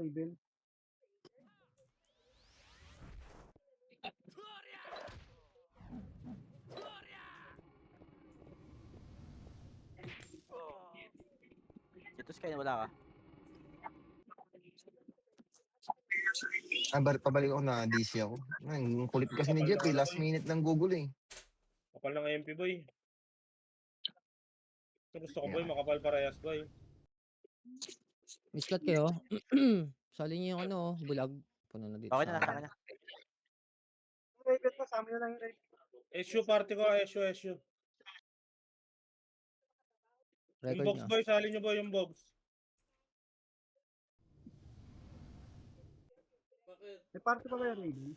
Raven. Ito Sky, wala ka. Pabalik ako na DC ako. Ang kulit kasi ni Jeff eh. Last minute lang Google eh. Kapal ng MP boy. Gusto ko Yeah. boy, makapal parehas boy. Miskat kayo. Sali niyo yung ano, bulag. Puno na dito Okay na, sa nasa amin. kanya. Raven pa, sa amin na lang yung Raven. SU party ko, SU. Yung Record box niya. boy, sali nyo boy yung box. May party pa ba yung Raven?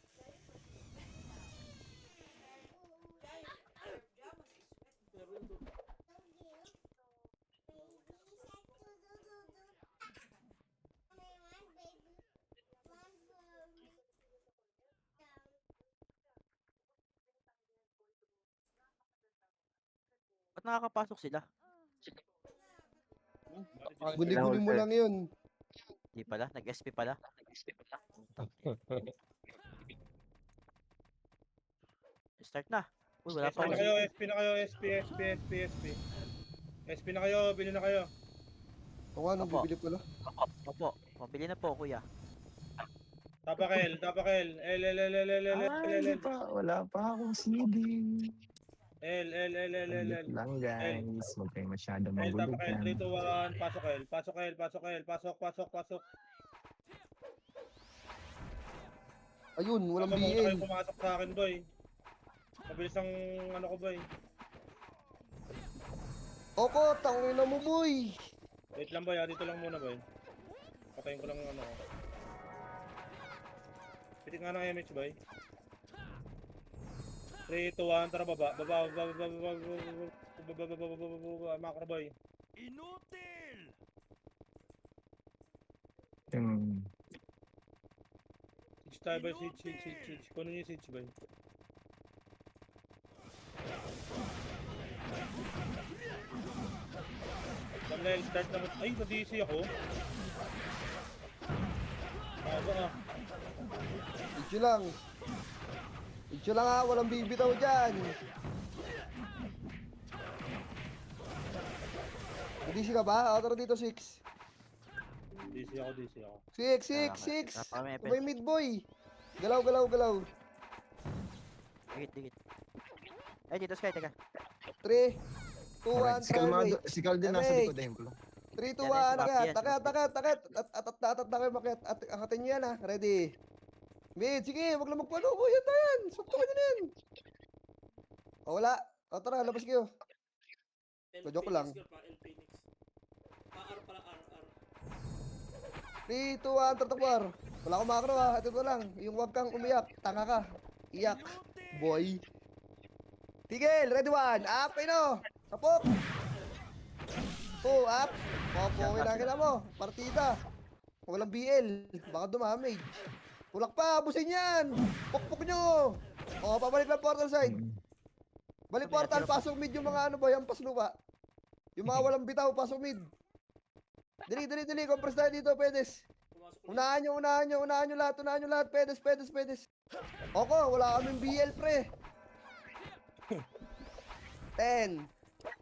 Ba't nakakapasok sila? Guli-guli mo lang yun. Di pala, nag-SP pala. Start na. Uy, wala SP pa na ako. kayo, SP na kayo, SP. SP na kayo, bili na kayo. O nga, nung Opo. bibili pala. Opo, pabili na po, kuya. Tapakel. L. Ay, wala pa akong CD. L. Saglit lang guys. Huwag kayo masyado L, magulo tapakel, dyan. 3, 2, 1, pasok L. Pasok. Ayun, walang Baka muna BL. kayo pumasok sa akin boy. Mabilis ang ano ko boy. Oko, tangin na mo boy. Wait lang boy, dito lang muna boy. Patayin ko lang yung ano ko. Pitik nga ng MH boy. 3, 2, 1, tara baba. Macro boy. Siege tayo boy, siege. Kunin niyo yung siege boy. Thumbnail, start naman. Ay, na-DC ako. Baka. Issue lang. Issue lang ha, walang bibitaw dyan. DC ka ba? O, tara dito, 6. DC ako. 6. Napaka-mepes. May mid boy. Galaw. Dikit. Ay, dito Sky, teka. 3, 2, 1, Alright, si Calden nasa MH. likod. Ayun ko lang. 3, 2, Yan, 1, yan, si akit. Atat na kayo makiat. Akatin nyo yan ha. Ready? Mid, sige, wag lang magpalubo. Yan na yan. Suntukin nyo na yan. O, wala. O, tara, labas kayo. Joke lang. 3, 2, 1, tatakwar. Wala akong makro ha. Ito lang. Yung wag kang umiyak. Tanga ka. Iyak. Boy. Tigil. Ready 1. Up. Ino. Sapok. 2. Up. Popokin na kila mo. Partida. Walang BL. Baka dumamage. Tulak pa. Busin yan. Pukpuk nyo. O, pabalik lang portal side. Balik portal. Pasok mid yung mga ano ba. Yung paslupa. Yung mga walang bitaw. Pasok mid. Dali. Compress tayo dito. Pedes. Unahan nyo lahat. Pedes. Oko, wala kaming BL pre. 10,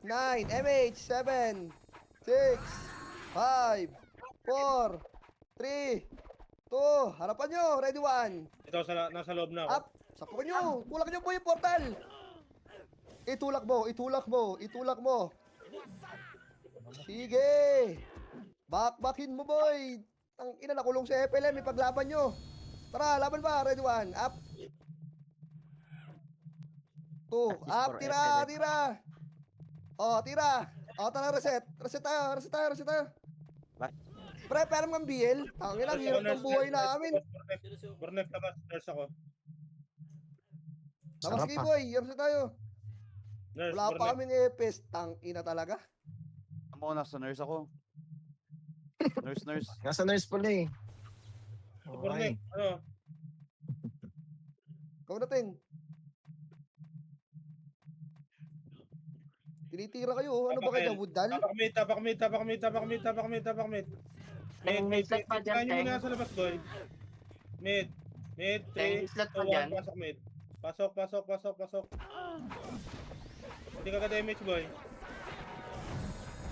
9, MH, 7, 6, 5, 4, 3, 2, harapan nyo, ready 1. Ito, nasa loob na ako. Up, sapukin nyo, tulak nyo po yung portal. Itulak mo. Sige. Bakbakin mo boy. Ang ina nakulong sa FLM, ipaglaban nyo. Tara, laban ba? Ready 1, up. 2, up, tira. O, tira. O, tara, reset tayo. Pre, pero mga BL. Ang ina, hirap ng buhay namin. Burnek labas, nurse ako. Labas Sarap kay ah. boy, reset tayo. Nurse, Wala pa burnek. kaming EPS. Tang ina talaga. Ako, nasa nurse ako. Nurse. Nasa nurse pala eh. Burnek, ano? Ikaw natin. Tinitira kayo. Ano ba kayo? Woodal? Tapak mid. Mid, mid, slot pa dyan, try nyo muna Teng. sa labas, boy. Mid, mid, 3, Teng, slot 2, pa 1, dyan. pasok mid. Pasok, pasok, pasok, pasok. Hindi ka ka-damage, boy. Ay,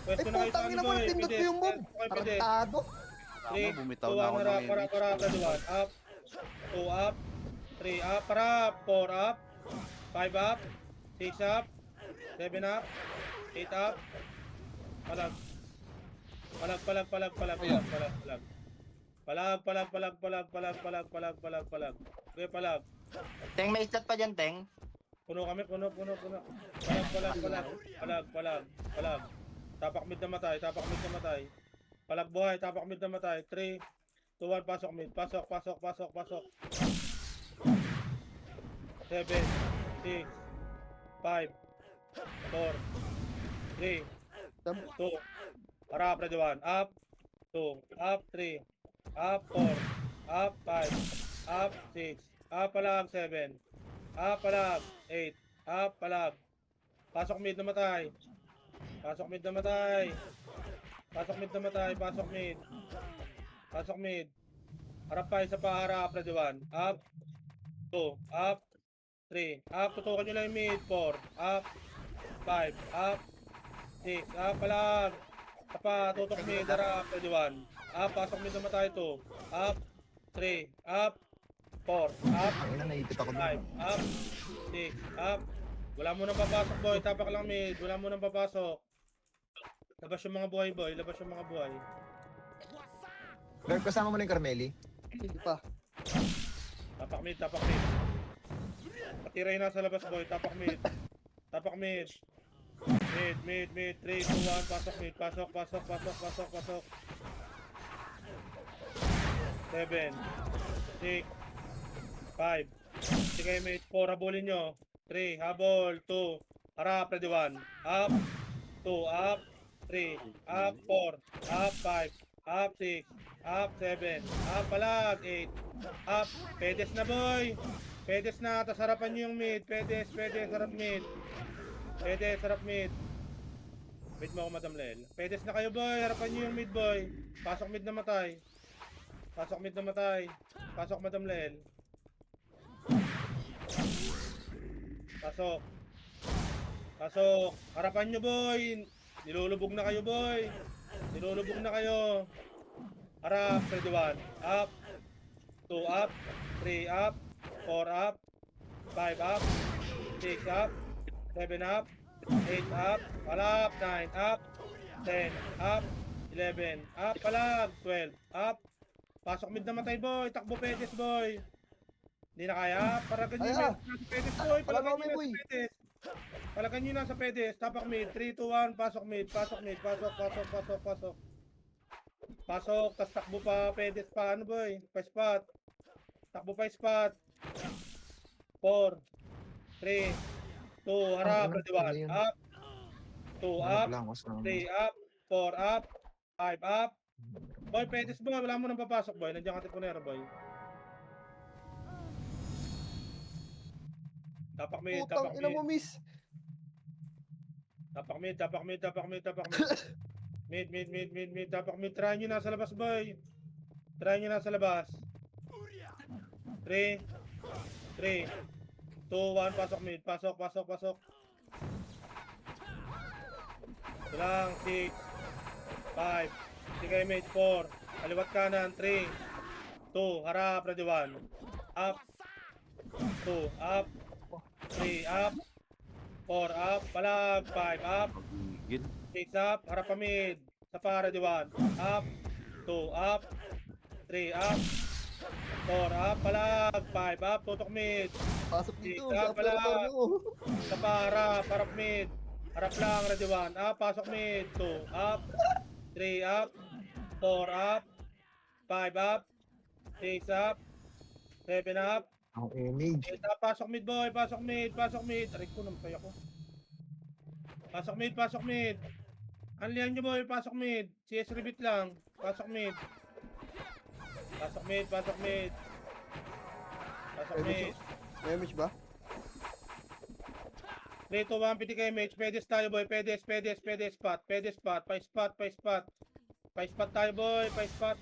Pwesto na kayo sa putang ano, ina mo, boy. napindot ko Pwede, yung mob. okay, pwede. Tarantado. 3, 2, 1, bumitaw na ako ng harap, harap, image. 1. Up, 2, up, 3, up, harap, 4, up, 5, up, 6, up, 7, up, 8, up. Palag. Palag, palag, palag, palag, palag, palag, palag. Palag, palag, palag, palag, palag, palag, palag, palag, palag. Okay, palag. Teng, may slot pa dyan, Teng. Puno kami, puno, puno, puno. Palag, palag, palag, palag, palag, palag. Tapak mid na matay, tapak mid na matay. Palag buhay, tapak mid na matay. 3, 2, 1, pasok mid. Pasok, pasok, pasok, pasok. 7, 6, 5, 4, 3, 2, harap, ready 1. Up, 2, up, 3, up, 4, up, 5, up, 6, up, palag, 7, up, palag, 8, up, palag. Pasok mid na matay. Pasok mid na matay. Pasok mid na matay. Pasok mid. Pasok mid. Harap pa, isa pa harap. Ready 1. Up. 2. Up. 3. Up. Tutukan nyo lang yung mid. 4. Up. 5. Up. 6. Up. Palag. Isa pa. Tutok mid. Harap. Ready 1. Up. Pasok mid na matay. 2. Up. 3. Up. 4. Up. Ang ina, naipit ako 5. doon. Up. 6. Up. Wala mo nang papasok, boy. Tapak lang mid. Wala mo nang papasok. Labas yung mga buhay, boy. Labas yung mga buhay. Berb, kasama mo na yung Carmeli? Hindi pa. Tapak mid, tapak mid. Patira yun nasa labas, boy. Tapak mid. Tapak mid. Mid, mid, mid. 3, 2, 1. Pasok mid. Pasok, pasok, pasok, pasok, pasok. 7, 6, 5. Sige, mid. 4. Habulin nyo. 3. Habol. 2. Harap. Ready 1. Up. 2. Up. 3. Up. 4. Up. 5. Up. 6. Up. 7. Up. Palag. 8. Up. Pedes na, boy. Pedes na. Tapos harapan nyo yung mid. Pedes. Pedes. Harap mid. Pedes. Harap mid. Mid mo ako, Madam Lel. Pedes na kayo, boy. Harapan nyo yung mid, boy. Pasok mid na matay. Pasok mid na matay. Pasok, Madam Lel. Pasok. Pasok. Harapan nyo, boy. Nilulubog na kayo, boy. Nilulubog na kayo. Harap. Ready 1. Up. 2 up. 3 up. 4 up. 5 up. 6 up. 7 up. 8 up. Palap. 9 up. 10 up. 11 up. Palap. 12 up. Pasok mid na matay, boy. Takbo pedes, boy. Hindi na kaya. Paragan nyo Kaya. na sa pedes, boy. Wala Palagan na nyo kami, na boy. sa pedes. Palagan nyo na sa pedes. Tapak mid. 3, 2, 1. Pasok mid. Pasok mid. Pasok, pasok, pasok, pasok. Pasok. Tas takbo pa pedes pa. Ano, boy? Pa spot. Takbo pa spot. 4, 3, 2. Harap. Ano, Ready ano 1. yun? Up. 2 Ano up. pala ako sa... 3 up. 4 up. 5 up. Boy, pedes, boy. Wala mo nang papasok, boy. Nandiyan ka tipunero, boy. Tapak mid, Putang tapak ina mid. mo, miss. Tapak mid, tapak mid, tapak mid, tapak mid. Mid, mid, mid, mid, mid, tapak mid. Try nyo nasa labas, boy. Try nyo nasa labas. 3, 3, 2, 1, pasok mid. Pasok, pasok, pasok. Ito lang, 6, 5. Sige, mid, 4. Kaliwat kanan, 3, 2, harap, ready 1. Up. 2, up. 3, up. 4, up. Palag, 5, up. Gigil. 6 up, harap pa mid. Sa para, di 1. Up. 2 up. 3 up. 4 up, palag. 5 up, tutok mid. Pasok dito. Tika, Sa pala. teritoryo. Sa para, harap mid. Harap lang, ready 1. Up, pasok mid. 2 up. 3 up. 4 up. 5 up. 6 up. 7 up. Ang image. 8 up, pasok mid, boy. Pasok mid, pasok mid. Aray ko, nampay ako. Pasok mid, pasok mid. Anlihan nyo, boy. Pasok mid. CS repeat lang. Pasok mid. Pasok mid, pasok mid. Pasok mid. May image ba? 3, 2, 1, pitik image. Pedes tayo, boy. Pedes, pedes, pedes, spot. Pedes, spot. Pa spot, pa spot. Pa-spot tayo, boy. Pa-spot.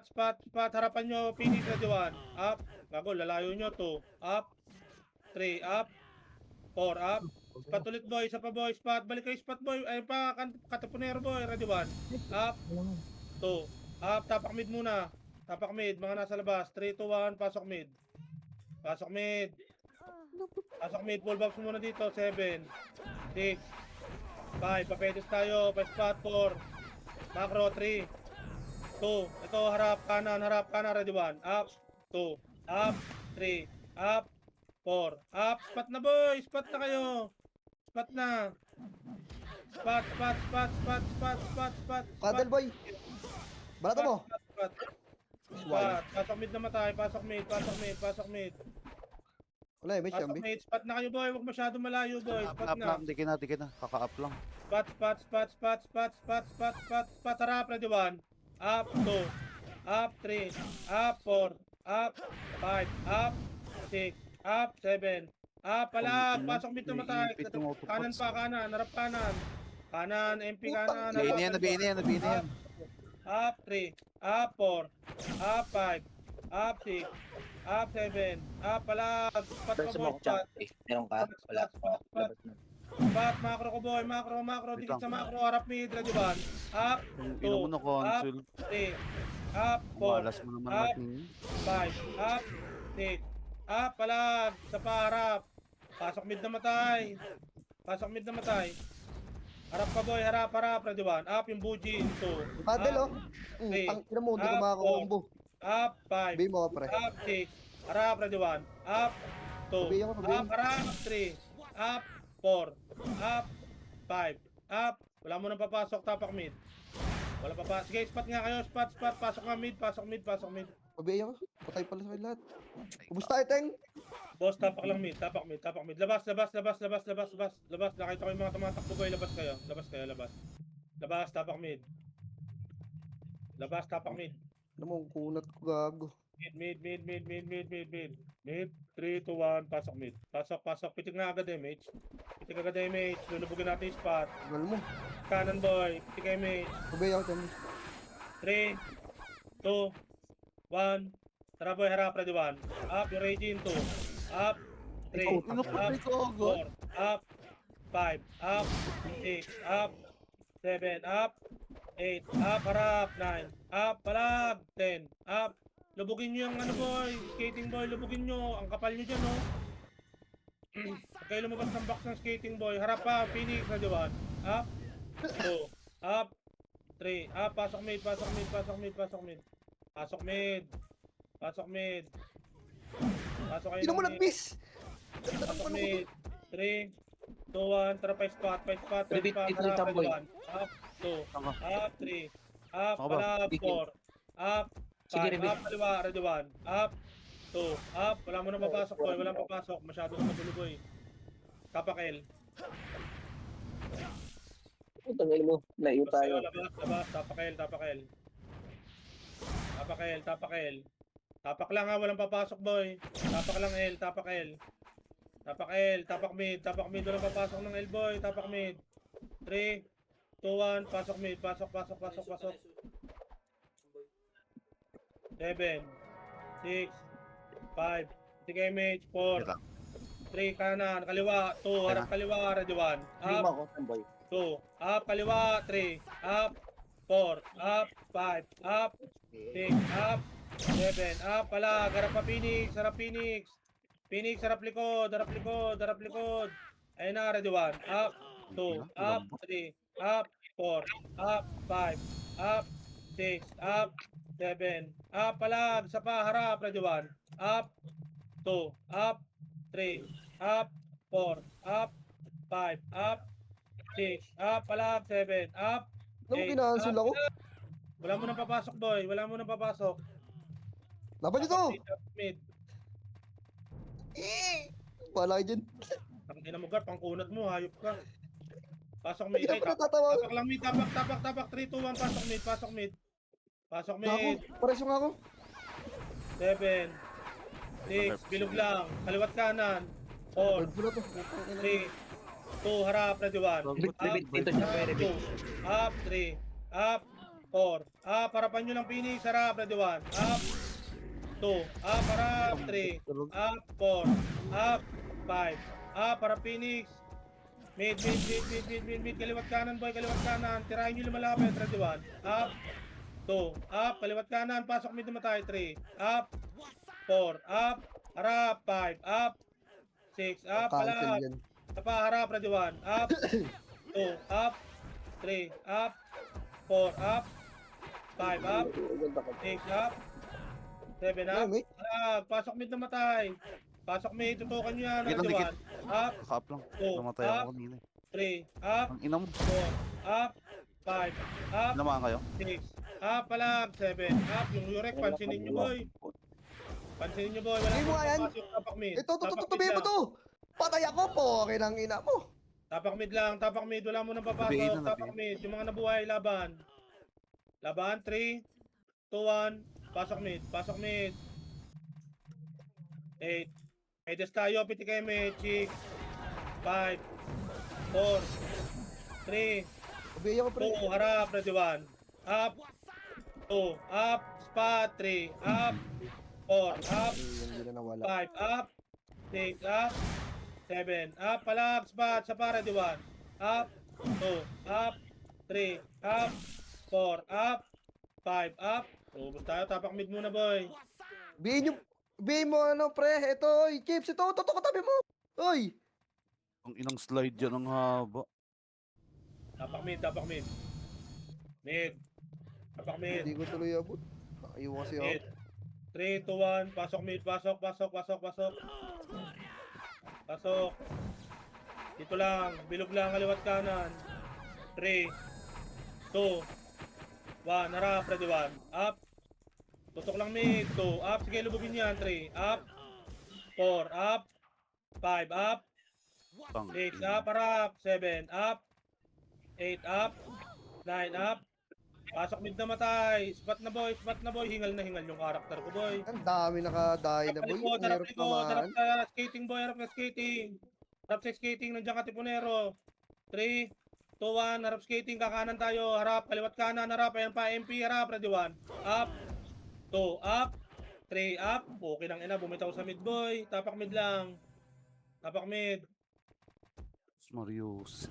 Spot. Harapan nyo. Phoenix, ready 1. Up. Gago, lalayo nyo. 2. Up. 3. Up. 4. Up. Spot ulit, boy. Isa pa, boy. Spot. Balik kayo, spot, boy. Ayun pa. Katapunero, boy. Ready 1. Up. 2. Up. Tapak mid muna. Tapak mid. Mga nasa labas. 3, 2, 1. Pasok mid. Pasok mid. Full box muna dito. 7. 6. 5. Papedes tayo. Pa-spot. 4. Macro. 3. 2. Ito. Harap kanan. Ready 1. Up. 2. Up. 3. Up. 4. Up. Spot na, boy. Spot na kayo. Spot na. Spot. Paddle boy. Barato mo. Spot. Pasok mid na matay. Pasok mid. Wala eh, may Pasok siyambi. mid. Spot na kayo, boy. Huwag masyado malayo, boy. Up Spot lang, na. Dikit na. Kaka-up lang. Spot. Harap. Ready 1. Up. 2. Up. 3. Up. 4. Up. 5. Up. 6. Up. 7. Up. Palag. Pasok mid na matay. Kanan pa. Harap kanan. Kanan. MP kanan. Nabihin na yan. Up 3, up 4, up 5, up 6, up 7, up palag, spot Pero ka sa boy, mock spot, jump, meron ka? Wala. Labas na. spot, macro ko boy, macro, dikit sa macro, harap mid, ready 1, up, Ino mo na console. 3, up 4, Malas mo naman up, natin. 5, up, 6, up palag, sa paharap, pasok mid na matay, harap ka boy, harap, ready 1, up yung bujin, 2, Paddle oh. Three. Tangina mo, hindi ko Up, makakombo. up 5, Sabihin mo ka pre. up 6, harap, ready 1, up 2, Sabihin ko, sabihin. up, harap 3, up 4, up 5, up, wala mo nang papasok, tapak mid. Wala pa pa. Sige, spot nga kayo, spot, pasok nga mid. Sabihin ko, patay pala sa lahat. Ubus tayo, Teng. Boss, tapak lang mid. Labas. Nakita ko yung mga tumatakbo boy, labas kayo. Labas, tapak mid. Ano mo, kunat ko gago. Mid. 3, 2, 1, pasok mid. Pasok. Pitik na agad damage. Lulubugin natin yung spot. Tagal mo. Kanan boy, pitik damage. Sabihin ko, Teng. 3, 2, 1. Tara boy, harap, ready 1. Up, yung raging 2. Up, 3. Up, 4. Up, 5. Up, 6. Up, 7. Up, 8. Up, harap, 9. Up, palag, 10. Up. Lubugin nyo yung ano boy, skating boy, lubugin nyo. Ang kapal nyo dyan, no? Huwag kayo lumabas ng box ng skating boy. Harap pa, Phoenix, ready 1. Up, 2. Up, 3. Up, pasok mid. Pasok kayo Sino mo ng mid. nag-miss? Pasok mid. 3, 2, 1. Tara pa spot. Repeat, Harap, tamboy. ready 1. Up, 2. Tama. Up, 3. Up, Tama ba? palag, 4. Up, 5. Sige, repeat. Up, kaliwa, ready 1. Up, 2. Up, wala mo nang papasok boy. Walang papasok. Masyado na magulo boy. Tapak L. Tangay mo, layo tayo. Labas. Tapak L. Tapak lang ha, walang papasok boy. Tapak lang L. Tapak mid, walang papasok ng L boy. Tapak mid. 3, 2, 1, pasok mid. Pasok. 7, 6, 5, sige image, 4, 3, kanan, kaliwa, 2, harap kaliwa, ready 1, Hindi up, mo ako, tamboy. 2, up, kaliwa, 3, up, 4, up, 5, up, 6, up, 7, up, palag, harap pa Phoenix, harap likod, ayun na, ready 1, up, 2, up, 3, up, 4, up, 5, up, 6, up, 7, up, palag, sa pa, harap, ready 1, up, 2, up, 3, up, 4, up, 5, up, 6, up, palag, 7, up, Alam mo, 8, kinansel ako. Wala mo nang papasok, boy. Laban nyo to! Mid. Wala kayo dyan. Tangina mo, Gar, pangkunat mo, hayop ka. Pasok mid. Hindi ka natatawa. Tapak lang mid, tapak. 3, 2, 1, pasok mid. Ako, pares yung ako. 7, 6, bilog lang. Kaliwat kanan. 4, Bird ko na to. 3, 2, harap, ready 1. Repeat, repeat. Dito siya, may repeat. Up, 3, up, 4. Up, harapan nyo lang Phoenix, harap, ready 1. Up, 2, up, harap, 3, up, 4, up, 5. Up, harap Phoenix. Mid, kaliwat kanan boy, kaliwat kanan. Tirahin nyo lumalapit, ready 1. Up, 2, up, kaliwat kanan, pasok mid namatay, 3, up, 4, up, harap, 5, up, 6, up, Cancel palap, yan. pa, harap, ready 1, up, 2, up, 3, up, 4, up, 5, up, 6, up, 7, up, Mate. harap, pasok mid namatay, pasok mid, tutukan nyo yan, Dikit lang, ready 1, dikit. up, Kaka-up lang. 2, Namatay up, ako kanina. 3, up, Ang ina mo. 4, up, 5, up, Namaan kayo? 6, up, palag, 7, up, yung Yurek, pansinin nyo boy. Pansinin nyo boy, wala Hindi mo akong yan. papasok, tapak mid. Ito, Tapak mid tutubi mo lang. to. Patay ako po. Okay lang ina mo. Tapak mid lang, tapak mid, wala mo nang Nabihin papasok, na, tapak mid. Yung mga nabuhay, laban. Laban, 3, 2, 1, pasok mid, pasok mid. 8, Edes tayo, piti kayo mid, 6, 5, 4, 3, Obey ako pre. 2, harap, ready 1. Up, 2, up, spot, 3, up, 4, up, Hindi na nawala. 5, up, 6, up, 7, up, palag, spot, sa para, di 1, up, 2, up, 3, up, 4, up, 5, up. Ubus tayo, tapak mid muna, boy. Obey mo ano pre. Ito, oy. Chips, ito. Totoo katabi mo. Oy. Ang inang slide yan ang haba. Tapak mid, tapak mid. Mid. Tapak mid. Hindi ko tuloy abot. Ayaw kasi ako. Mid. 3, 2, 1, pasok mid, pasok. Pasok. Dito lang, bilog lang, kaliwat kanan. 3, 2, 1, harap, ready 1, up. Tutok lang mid, 2, up, sige lubugin yan, 3, up. 4, up. 5, up. Tang 6, ina. up, harap. 7, up. 8, up. 9, up. Pasok mid na matay. Spot na boy. Hingal na hingal yung karakter ko, boy. Ang dami nakadaay na boy. Ang Harap hirap likod, harap naman. ka skating boy, harap ka skating. Harap sa skating, nandiyan ka tipunero. 3, 2, 1, harap skating, kakanan tayo. Harap, kaliwat kanan, harap. Ayan pa, MP, harap, ready 1. Up, 2, up, 3, up. Okay nang ina, bumitaw sa mid boy. Tapak mid lang. Tapak mid. Marius.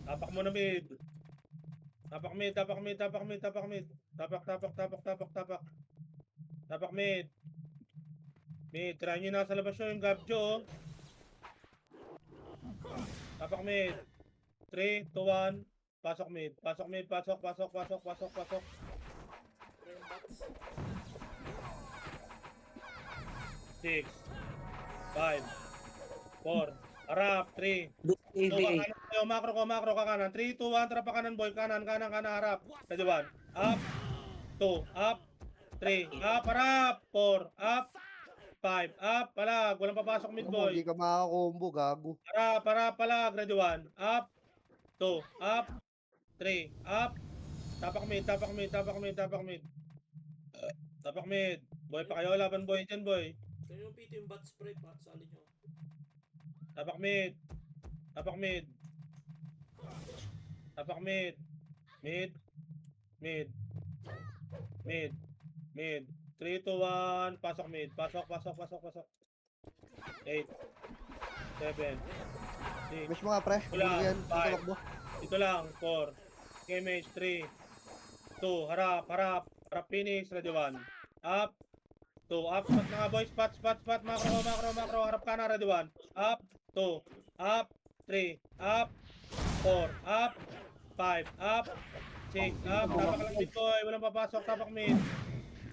Tapak mo na mid. Tapak mid. Tapak mid. Mid, try nyo nasa labas nyo yung Gabjo. Oh. Tapak mid. 3, 2, 1. Pasok mid. Pasok. 6, 5, 4, harap, 3, EVA. Makro ka kanan. 3, 2, 1, trapa kanan boy. Kanan, harap. Ready 1. Up. 2, up. 3, up, harap. 4, up. 5, up, palag. Walang papasok mid boy. Hindi ka makakombo, gago. Harap, palag. Ready 1. Up. 2, up. 3, up. Tapak mid. Tapak mid. Boy pa kayo. Laban boy dyan boy. Kaya yung pito yung bat spray pa sa alin nyo. Tapak mid. Mid. 3, 2, 1. Pasok mid. Pasok. 8, 7, 6. Mesh mga pre. Wala. Ano yan? Five. Tumakbo. Dito lang. 4. Image. 3, 2. Harap. Phoenix. Ready 1. Up. 2. Up. Spot na nga boy. Spot. Macro. Harap ka na. Ready 1. Up. 2. Up. 3. Up. 4. Up. 5. Up. 6. Up. Tapak lang mid boy. Walang papasok. Tapak mid.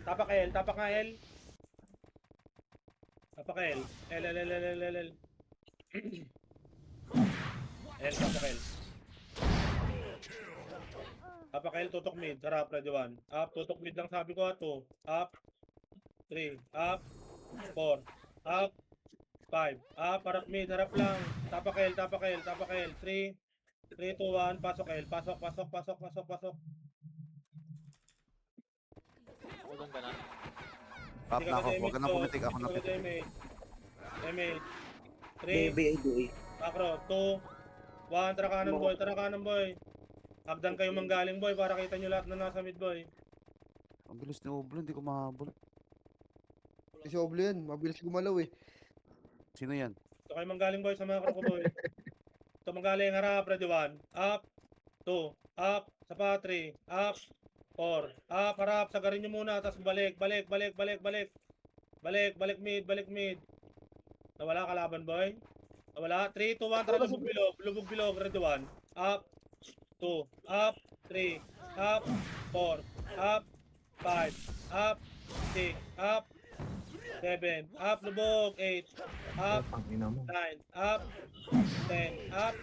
Tapak L. Tapak nga L. Tapak L. L. Tapak L. Tapak L. Tutok mid. Harap. Ready 1. Up. Tutok mid lang sabi ko. 2. Up. 3. Up. 4. Up. 5. Up. Harap mid. Harap lang. Tapak L. 3, 2, 1. Pasok L. Pasok. Ulong ka na. Up na ako. Huwag ka na pumitik. Ako na pitik. Damage. 3, EVA. Macro, 2, 1, tara kanan boy, tara kanan boy. Hagdan kayo manggaling boy para kita nyo lahat na nasa mid boy. Ang bilis ni Oblo, hindi ko mahabol. Si Oblo yan, mabilis gumalaw eh. Sino yan? Ito kayo manggaling boy sa macro ko boy. Ito manggaling harap, ready 1. Up, 2, up, sa pa 3, up, 4, up, harap, sagarin nyo muna, tapos balik mid. Nawala kalaban boy. Nawala, 3, 2, 1, tara lubog bilog, ready 1. Up, 2, up, 3, up, 4, up, 5, up, 6, up, 7, up, lubog, 8, up, Ang ina mo. 9, up, 10, up,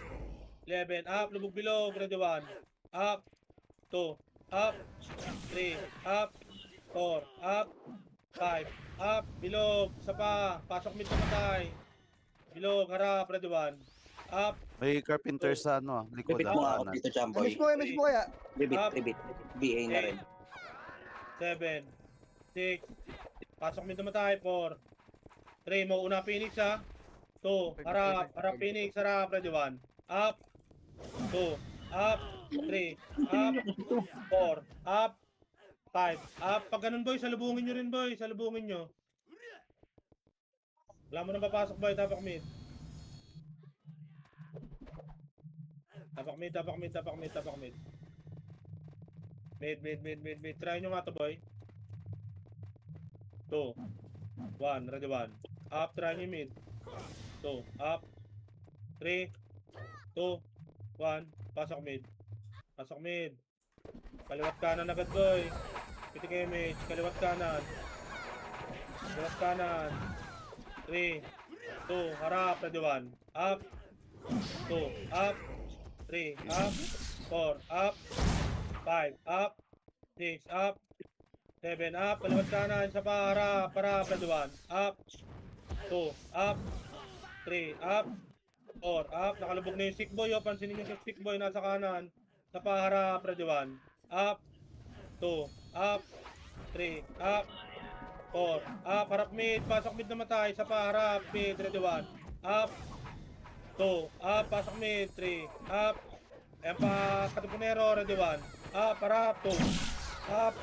11, up, lubog bilog, ready 1, up, 2, up, 3, up, 4, up, 5, up, bilog, isa pa, pasok mid na matay, bilog, harap, ready 1, up, May carpenter sa ano, likod Bibit mo nga ako kanan. dito, Chamboy. Miss mo kaya? Bibit, Up. bibit. BA na rin. 7, 6, pasok mid na matay, 4, 3, mo una Phoenix ha, 2, harap Phoenix, harap, ready 1, up, 2, up, 3, up, 4, up, 5, up, pag ganun boy, salubungin nyo rin boy, salubungin nyo. Wala mo nang papasok boy, tapak mid. Tapak mid. Mid. Try nyo nga to boy. 2, 1, ready 1. Up, try nyo mid. 2, up. 3, 2, 1, pasok mid. Kaliwat kanan agad boy. Piti kayo mid, kaliwat kanan. 3, 2, harap, ready 1. Up, 2, up. 3, up, 4, up, 5, up, 6, up, 7, up, kaliwat kanan, isa pa, harap, ready 1, up, 2, up, 3, up, 4, up, nakalubog na yung sick boy, pansinin nyo yung sick boy, nasa kanan, isa pa, harap, ready 1, up, 2, up, 3, up, 4, up, harap mid, pasok mid na matay, isa pa, harap, mid, ready 1, up, 2, up, pasok mid, 3, up, ayan pa, katipunero, ready 1, up, harap, 2, up,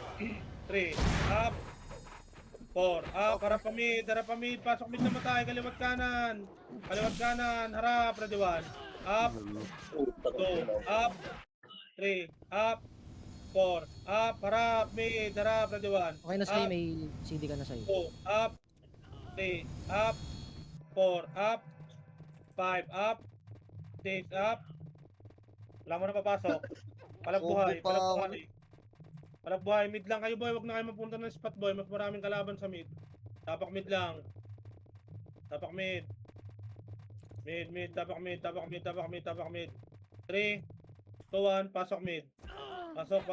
3, up, 4, up, harap pa mid, pasok mid na matay, kaliwat kanan, harap, ready 1, up, 2, up, 3, up, 4, up, harap, ready 1, Okay na sa'yo, may CD ka na sa'yo. 2, up, 3, up, 4, up, 5, up, 6, up. Wala mo na papasok. Palagbuhay. Palagbuhay. Mid lang kayo boy. Huwag na kayo mapunta ng spot boy. Mas maraming kalaban sa mid. Tapak mid lang. Tapak mid. Tapak mid. 3, 2, 1. Pasok mid. Pasok.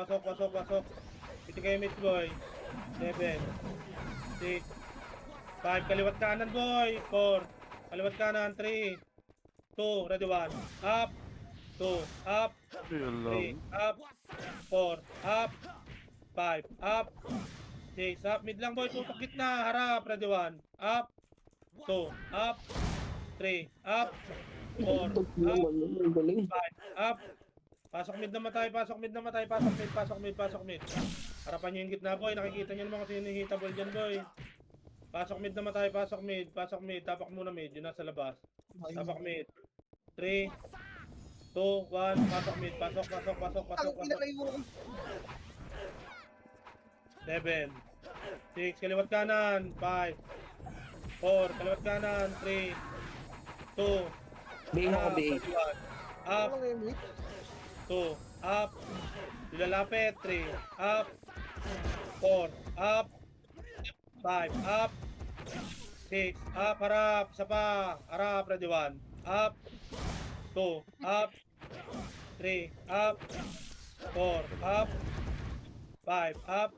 Piti kayo mid boy. 7, 6, 5. Kaliwat kanan boy. 4. Kaliwat kanan. 3, 2, ready 1, up, 2, up, 3, up, 4, up, 5, up, 6, up, mid lang boy, tutok gitna, harap, ready 1, up, 2, up, 3, up, 4, up, 5, up, pasok mid na matay, pasok mid. Harapan nyo yung gitna boy, nakikita nyo naman kasi yung hitable dyan boy. Pasok mid na matay, pasok mid, tapak muna mid, yun nasa labas. Tapak mid. 3, 2, 1, pasok mid, pasok. 7, 6, kaliwat kanan, 5, 4, kaliwat kanan, 3, 2, BA ako, BA. up, 2, up, nilalapit, 3, up, 4, up, 5, up, 6, up, harap, isa pa, harap, ready 1, up, 2, up, 3, up, 4, up, 5, up,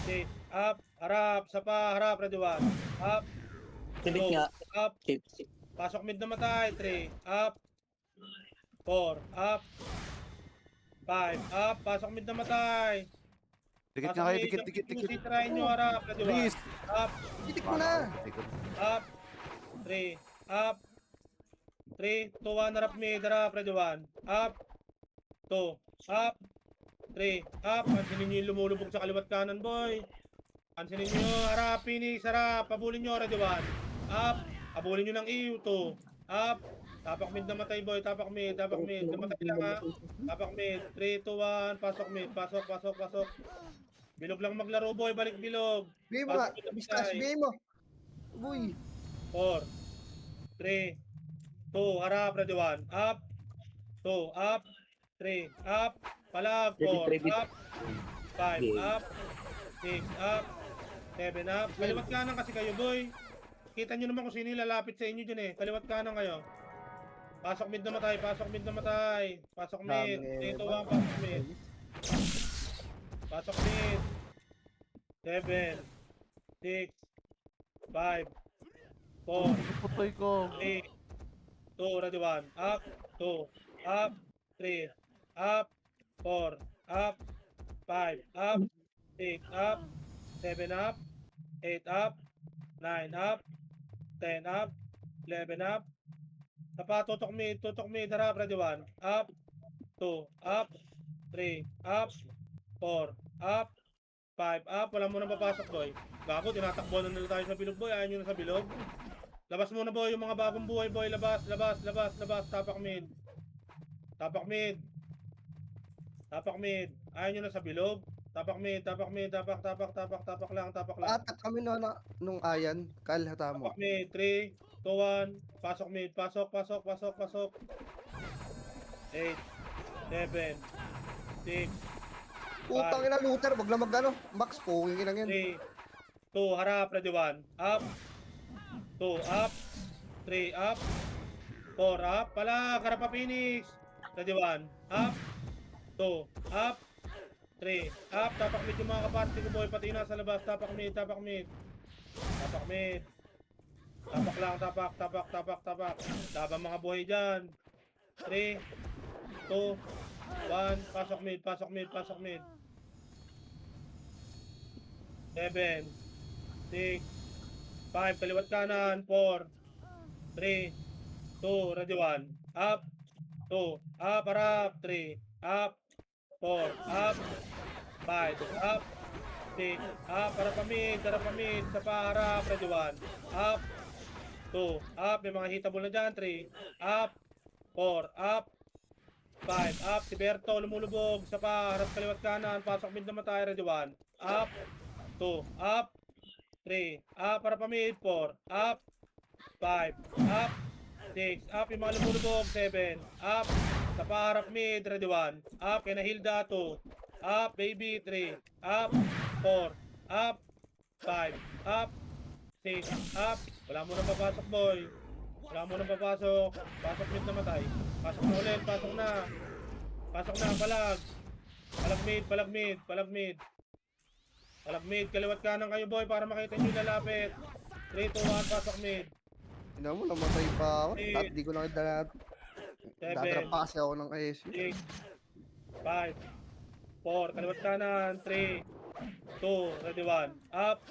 6, up, harap, isa pa, harap, ready 1, up, Bibit 2, nga. up, Sip. pasok mid na matay, 3, up, 4, up, 5, up, pasok mid na matay. Dikit Pasok nga kayo, mid, dikit. yung try nyo, harap, ready 1, Please. up, Titik mo na. up, 3, up, 3, 2, 1, harap mid, harap, ready 1. Up, 2, up, 3, up. Pansinin nyo yung lumulubog sa kaliwat kanan, boy. Pansinin nyo, harap, Phoenix, harap. Pabulin nyo, ready 1. Up, pabulin nyo ng EU, 2. Up, tapak mid namatay, boy. Tapak mid. Namatay lang, ha. Tapak mid. 3, 2, 1. Pasok mid. Pasok. Bilog lang maglaro, boy. Balik bilog. Bigay mo nga. Pasok mid Bistas, namatay. bigay mo. Uy. 4, 3, 2, harap, ready 1. Up, 2, up, 3, up, palag, 4, up, 5, up, 6, up, 7, up. Kaliwat kanan kasi kayo, boy. Kita nyo naman kung sino yung lalapit sa inyo dyan eh. Kaliwat kanan kayo. Pasok mid namatay. Pasok mid. 3, 2, 1, pasok mid. Pasok mid. 7, 6, 5, 4, Patay ko. 3, 2, ready 1. Up, 2, up, 3, up, 4, up, 5, up, 6, up, 7, up, 8, up, 9, up, 10, up, 11, up. Tapa, tutok mid, harap, ready 1. Up, 2, up, 3, up, 4, up, 5, up. Wala mo nang papasok, boy. Gago, tinatakbo na nila tayo sa bilog, boy. Ayaw nyo na sa bilog. Labas muna, boy, yung mga bagong buhay, boy. Labas. Tapak mid. Tapak mid. Ayaw nyo na sa bilog. Tapak mid. Tapak lang. Atak kami nung ayan. Kal, hata mo. Tapak mid. 3, 2, 1. Pasok mid. Pasok. 8, 7, 6, Putang ina, Luther. Wag na magano. Max, pungin lang yan. 3, 2, harap, ready 1. Up, 2, up, 3, up, 4, up, palag, harap pa Phoenix. Ready 1, up, 2, up, 3, up, tapak mid yung mga kaparte ko, boy, pati na sa labas, tapak mid. Tapak lang, tapak. Labang mga buhay dyan. 3, 2, 1, pasok mid. 7, 6, 5, kaliwat kanan, 4, 3, 2, ready 1, up, 2, up, harap, 3, up, 4, up, 5, up, 6, up, harap pa mid, sa paharap, ready 1, up, 2, up, may mga hitable na dyan, 3, up, 4, up, 5, up, si Berto, lumulubog, sa paharap, kaliwat kanan, pasok mid naman tayo, ready 1, up, 2, up, 3, up, para pa mid, 4, up, 5, up, 6, up, yung mga lumulubog, 7, up, sa paharap mid, ready 1, up, kaya na Hilda, 2, up, baby, 3, up, 4, up, 5, up, 6, up, wala mo nang papasok, boy, pasok mid na matay, pasok na ulit, pasok na, palag mid, kaliwat kanan kayo, boy, para makita nyo yung lalapit. 3, 2, 1, pasok mid. Ina mo, namatay pa ako. Eight. At di ko na kita 7, dadrap pa kasi ako ng ASU. 6, 5, 4, kaliwat kanan, 3, 2, ready 1, up,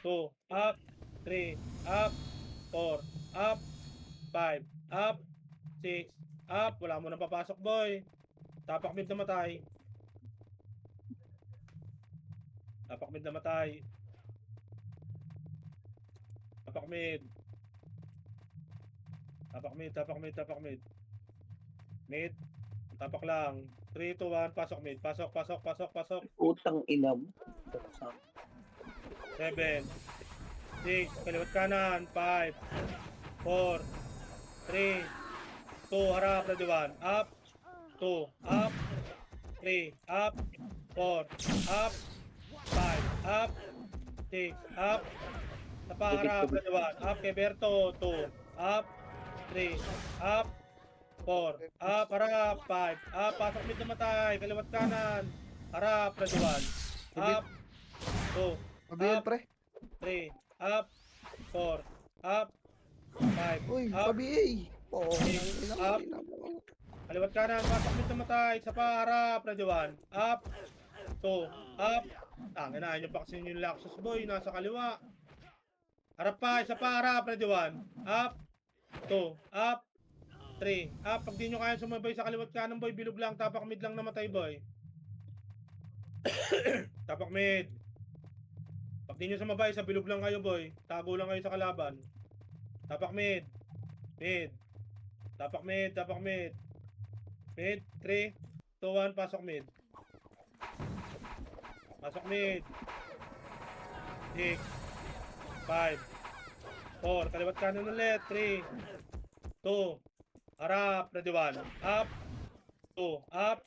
2, up, 3, up, 4, up, 5, up, 6, up, wala mo nang papasok, boy. Tapak mid namatay. Tapak mid. Mid. Tapak lang. 3, 2, 1, pasok mid. Pasok. Utang ina mo. 7, 6, kaliwat kanan, 5, 4, 3, 2, harap, ready 1, up, 2, up, 3, up, 4, up, 5, up, 6, up, sa paharap, ready 1, up, kay Berto, 2, up, 3, up, 4, up, harap, 5, up, pasok mid namatay, kaliwat kanan, harap, ready 1, up, 2, Pabihin, pre. 3, up, 4, up, 5, Uy, up, pabihin. Oo, ina Up. mo. kaliwat kanan, pasok mid namatay, sa paharap, ready 1, up, 2, up, tangin na, yun yung vaccine yung Laxus, boy, nasa kaliwa, harap pa, isa pa, harap, ready 1, up, 2, up, 3. Up, pag di nyo kaya sumabay sa kaliwat kanan boy, bilog lang, tapak mid lang namatay boy. Tapak mid. Pag di nyo sumabay, sa bilog lang kayo boy. Tago lang kayo sa kalaban. Tapak mid. Mid. Tapak mid, tapak mid. Mid, 3, 2, 1, pasok mid. Pasok mid. 6, 5, 4, kaliwat kanan ulit. 3, 2, harap, ready 1. Up, 2, up,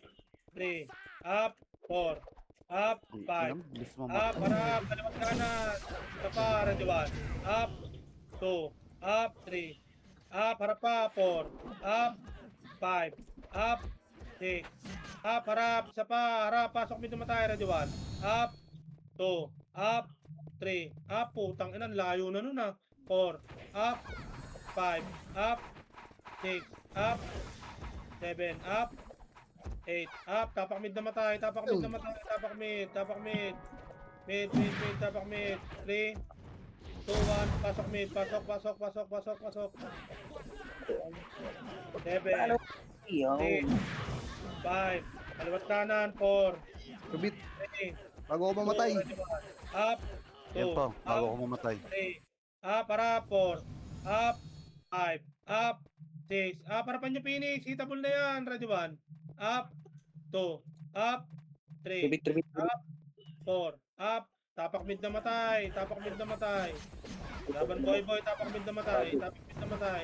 3, up, 4, up, 5. Ang bilis mo Up, harap, kaliwat kanan. Isa pa, ready 1. Up, 2, up, 3. Up, harap pa, 4. Up, 5. Up, 6. Up, harap, isa pa, harap, pasok mid tumatay, ready 1. Up, 2, up, 3. Up, putang ina, layo na nun ah. 4, up, 5, up, 6, up, 7, up, 8, up, tapak mid namatay, tapak mid namatay, tapak mid, tapak mid. Mid, tapak mid. 3, 2, 1, pasok mid, pasok, pasok, pasok, pasok, pasok. 7, 8, 5, kaliwat kanan, 4, Kubit. 3, Bago ako mamatay. up, 2, Yan pa, bago up, ko mamatay. 3, up, para, 4, up, 5, up, 6, up, para pa nyo Phoenix, hitable na yan, ready 1, up, 2, up, 3, up, 4, up, tapak mid na matay, tapak mid na matay. Laban boy, tapak mid na matay, tapak mid na matay.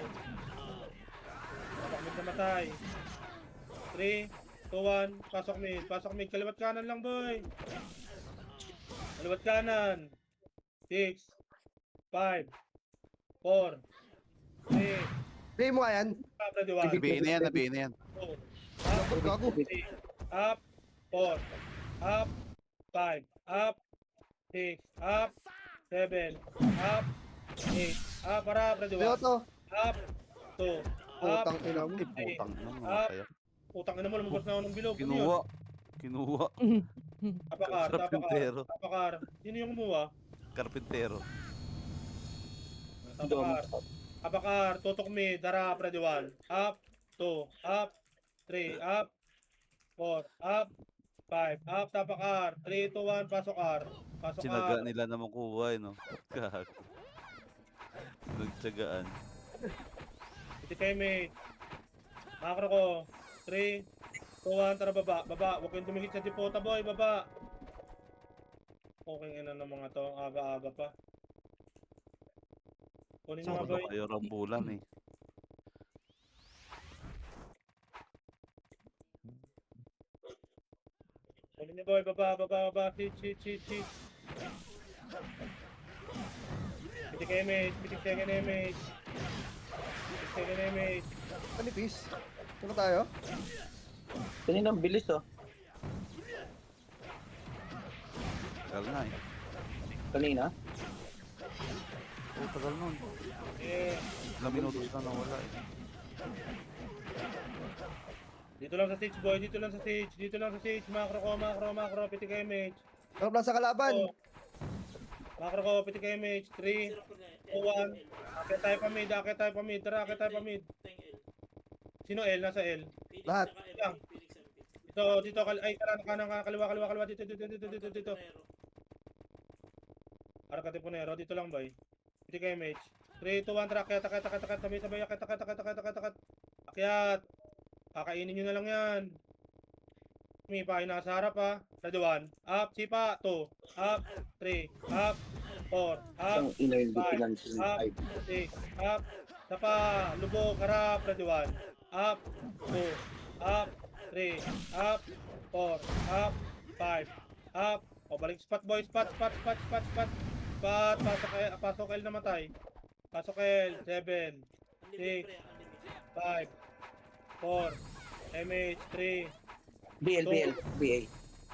Tapak mid na matay. 3, 2, 1, pasok mid, kaliwat kanan lang boy. Kaliwat kanan. 6, 5, 4, 3, Play mo nga yan. up, ready 1, Nabihin na yan, nabihin na yan. 2, up, Gago. 3, up, 4, up, 5, up, 6, up, 7, up, 8, up, para, ready 1, Sayo to. up, 2, up, Putang ina mo. Ay, putang ina, namatay ako. putang ina mo, lumabas na ako ng bilog. Ano yun? Kinuha. Kinuha. Tapakar, Karpintero. tapakar. Sino yung kumuha? Karpintero. Tapakar. Tapakar, tutok mid, harap, ready 1. Up, 2, up, 3, up, 4, up, 5, up, tapakar. 3, 2, 1, pasok R. Pasok Tinaga R. nila na makuha, no? Gago. Nagtsagaan. Iti kay mate. Makro ko. 3, 2, 1, tara baba. Baba, huwag kayong tumigit sa dipota boy, baba. Okay, ina ng mga to. Aga-aga pa. Kunin nyo nga boy. Kayo rambulan eh. Kunin nyo boy, baba, baba, baba. Cheat. Piti kay mate, piti second image. Piti second image. Panipis. Sino tayo? Kanina ang bilis oh. Tagal na eh. Kanina. Oh, tagal nun. Eh, Ilang minutos na nawala eh. dito lang sa stage boy, dito lang sa stage. Macro ko, macro. Piti kay image. Sarap lang sa kalaban. Oh. Macro ko, piti kay image. 3, 2, 1. Akit tayo pa mid. Tara, akit tayo pa mid. Sino L? Nasa L. Lahat. Dito, ay, kanan, kaliwa, dito. Para ka Tipunero, dito lang boy. Piti kay image. 3, 2, 1, tara, akyat, sabay, akyat. Akyat. Kakainin nyo na lang yan. May pahay nasa harap ha. Ready 1. Up, sipa, 2. Up, 3. Up, 4. Up, Ang ina yung 5. financial Up, 6. Up, sapa, lubog, harap, ready 1. Up, 2. Up, 3. Up, 4. Up, 5. Up. O, balik spot boy, spot. Pasok L namatay. Pasok L, 7, 6, 5, 4, MH, 3, BA.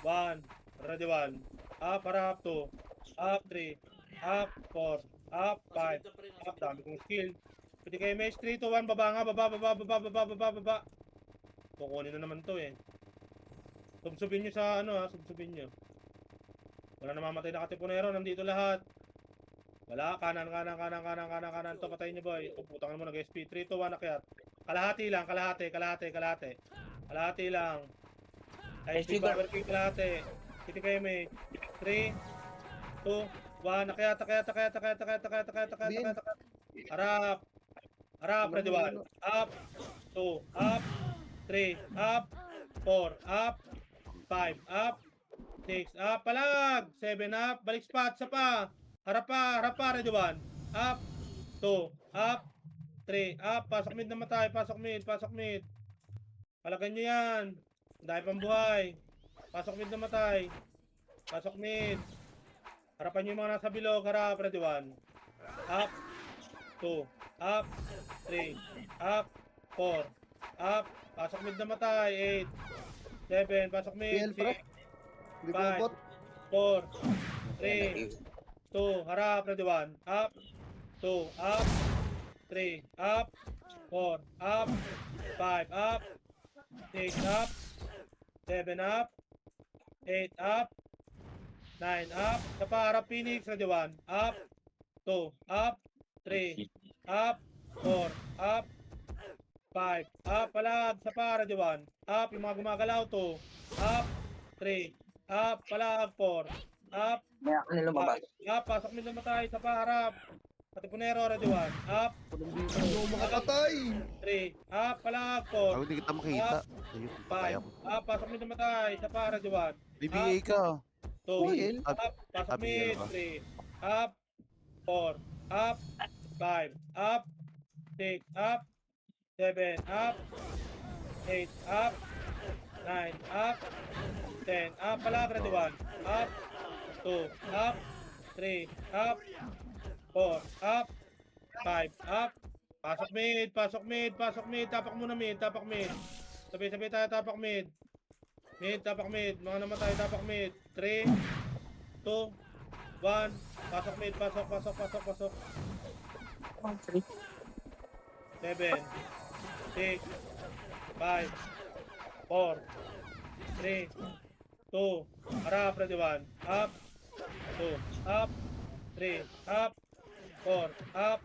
1, ready 1. Up, harap, 2. Up, 3. Up, 4. Up, 5. Up, dami kong skill. Pwede kay MH, 3, 2, 1, baba nga, baba. Kukunin na naman to eh. Subsubin nyo sa subsubin nyo. Wala namamatay na Katipunero, nandito lahat. Wala, kanan. To, patayin nyo boy. O, putang mo, nag-SP. 3, 2, 1, akyat. Kalahati lang, kalahati. Kalahati lang. Ay, SG power kick, kalahati. Kiti kayo may 3, 2, 1. Kayata. Harap. Harap, ready 1. Up. 2, up. 3, up. 4, up. 5, up. 6, up. Palag. 7, up. Balik spot. Sa pa. Harap pa. Ready 1. Up. 2, up. 3, up. Pasok mid na matay. Pasok mid. Palagan nyo yan. Dahil pang buhay. Pasok mid na matay. Pasok mid. Harapan nyo yung mga nasa bilog. Harap. Ready 1. Up. 2. Up. 3. Up. 4. Up. Pasok mid na matay. 8. 7. Pasok mid. PL, pre. 6. Hindi ko 5. abot. 4. 3. 2. Harap. Ready 1. Up. 2. Up. 3. Up. 4. Up. 5. Up. 6. Up. 7 up. 8 up. 9 up. Sa para Phoenix. Ready 1. Up. 2. Up. 3. Up. 4. Up. 5. Up. Palag. Sa para ready 1. Up. Yung mga gumagalaw. 2. Up. 3. Up. Palag. 4. Up. May ako na lumabas. 5. Up. Pasok nila matay. Sa paharap. Patipunero. Ready 1. Up. Hindi ko makapatay. 3. Up. Palag. Ako 4. hindi kita makita. Ayun, patay 5. ako. Up. Pasok nila matay. Sa para ready 1. BBA ka. 2. PL. Up, pasok Up, mid, yun ba? 3, up, 4, up, 5, up, 6, up, 7, up, 8, up, 9, up, 10, up, pala, ready 1, up, 2, up, 3, up, 4, up, 5, up, pasok mid, tapak muna mid, sabay tayo tapak mid. Tapak mid. Mga namatay, tapak mid. 3, 2, 1. Pasok mid, pasok. 7, 6, 5, 4, 3, 2, harap, ready 1. Up, 2, up, 3, up, 4, up,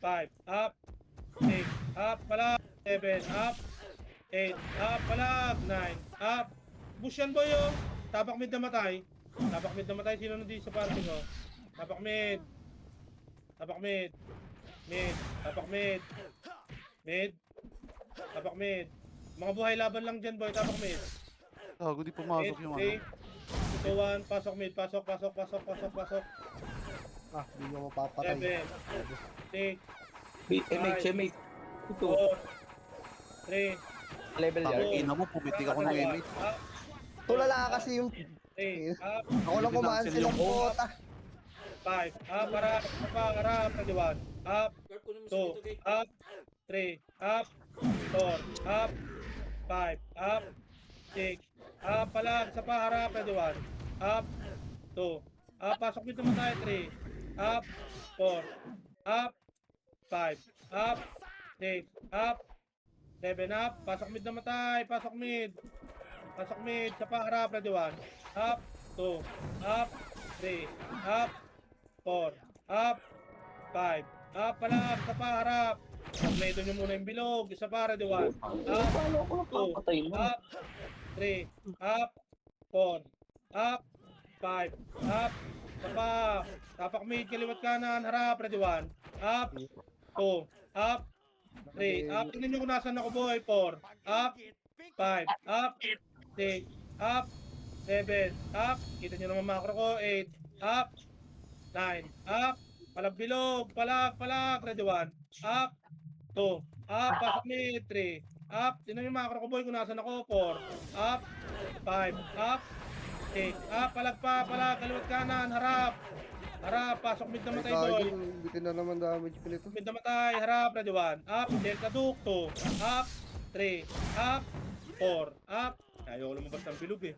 5, up, 6, up, palag, 7, up, 8, up, palag, 9, up. Bush yan boy oh. Tapak mid na matay. Sino nandito sa party ko? Tapak mid. Tapak mid. Mga buhay laban lang dyan boy. Tapak mid. Gago, di pumasok yung ano. 3, 2, 1. Pasok mid. Pasok. Ah, hindi ko mapapatay. 7, 6, MH. 4, 3, Level Ang yan. ina mo, pumitik ako ng image. up, Tulala kasi yung... 3, up, Ako lang kumaan Cancel silang yung phone. puta. 5, up, harap, ready 1, up, Guard ko naman 2, sa dito, Gay. up, 3, up, 4, up, 5, up, 6, up, palag, sa paharap, ready 1, up, 2, up, pasok dito mo tayo, 3, up, 4, up, 5, up, 6, up, 7, up, pasok mid na matay, pasok mid, sa paharap, ready 1, up, 2, up, 3, up, 4, up, 5, up, palag, sa paharap, pagledo nyo muna yung bilog, isa pa, ready 1, up, Paano ako 2, napapatay mo? up, 3, up, 4, up, 5, up, sa pa, tapak mid, kaliwat kanan, harap, ready 1, up, 2, up, 3, up, tingnan nyo kung nasan ako boy, 4, up, 5, up, 6, up, 7, up, kita nyo naman macro ko, 8, up, 9, up, palag, ready 1, up, 2, up, pasok mid, 3, up, tingnan nyo yung macro ko boy kung nasan ako, 4, up, 5, up, 6, up, palag, kaliwat kanan, harap, pasok mid na matay boy. Bitin na naman damage ko nito. Mid na matay, harap, ready 1, up, delta duke, 2, up, 3, up, 4, up, ayaw ko lumabas ng bilog eh.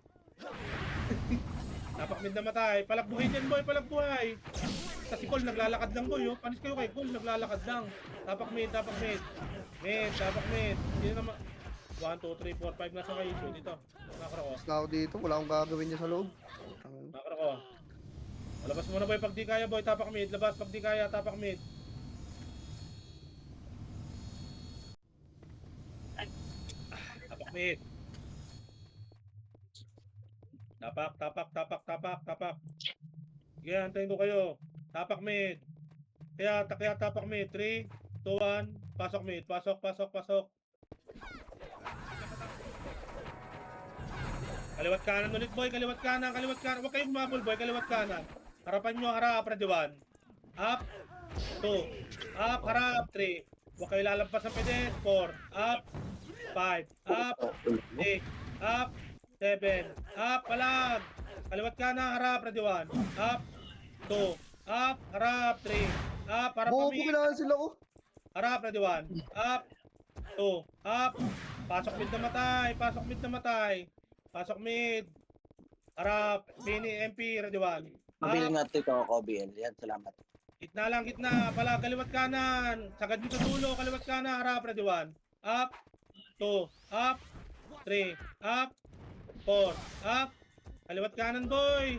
Tapak mid na matay, palagbuhay dyan boy, palagbuhay. Kasi Cole naglalakad lang boy, oh. Panis kayo kay Cole, naglalakad lang. Tapak mid. Hindi naman. 1, 2, 3, 4, 5 nasa kayo dito. Makro ko. Mas na ako dito, wala akong gagawin niya sa loob. Makro ko. Labas muna boy pag di kaya boy, tapak mid. Labas pag di kaya, tapak mid. mid. Tapak, tapak, tapak, tapak, tapak. Sige, antayin ko kayo. Tapak mid. Kaya tapak mid. 3, 2, 1. Pasok mid. Pasok, pasok, pasok. Kaliwat kanan ulit, boy. Kaliwat kanan, kaliwat kanan. Huwag kayong mabul, boy. Kaliwat kanan. Harapan nyo, harap, ready 1. Up. 2. Up, harap. 3. Huwag kayo lalampas ng pedes. 4. Up. 5. Up. 6. Up. 7. Up. Palag. Kaliwat kanan, harap, ready 1. Up. 2. Up. Harap. 3. Up. Harap Bobo kami. kailangan sila ko. Harap, ready 1. Up. 2. Up. Pasok mid na matay. Pasok mid na matay. Pasok mid. Harap. Mini MP, ready 1. Mabili Up. nga ito ikaw ako, BL. Yan, salamat. Gitna lang, gitna. Pala, kaliwat kanan. Sagad mo sa dulo. Kaliwat kanan. Harap, ready 1. Up. 2. Up. 3. Up. 4. Up. Kaliwat kanan, boy.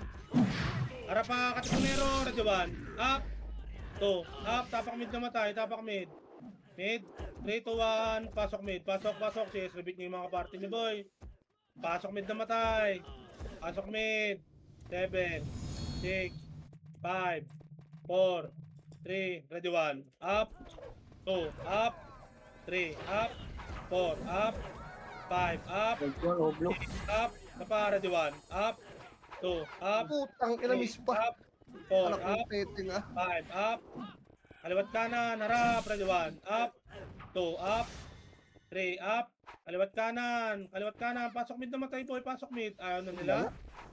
Harap pa, katipunero. Ready 1. Up. 2. Up. Tapak mid na matay. Tapak mid. Mid. 3, 2, 1. Pasok mid. Pasok, pasok. CS, rebeat nyo yung mga party ni boy. Pasok mid na matay. Pasok mid. 7. 6. 5. 4. 3. Ready 1. Up. 2. Up. 3. Up. 4. Up. 5. Up. Up. Papa, ready 1. Up. 2. Up. Putang ina, miss pa. Up. 4. Anak Up. ng petting ah. 5. Up. Kaliwat kanan. Harap. Ready 1. Up. 2. Up. 3. Up. Kaliwat kanan. Kaliwat kanan. Pasok mid na matay, boy. Pasok mid. Ayaw na nila.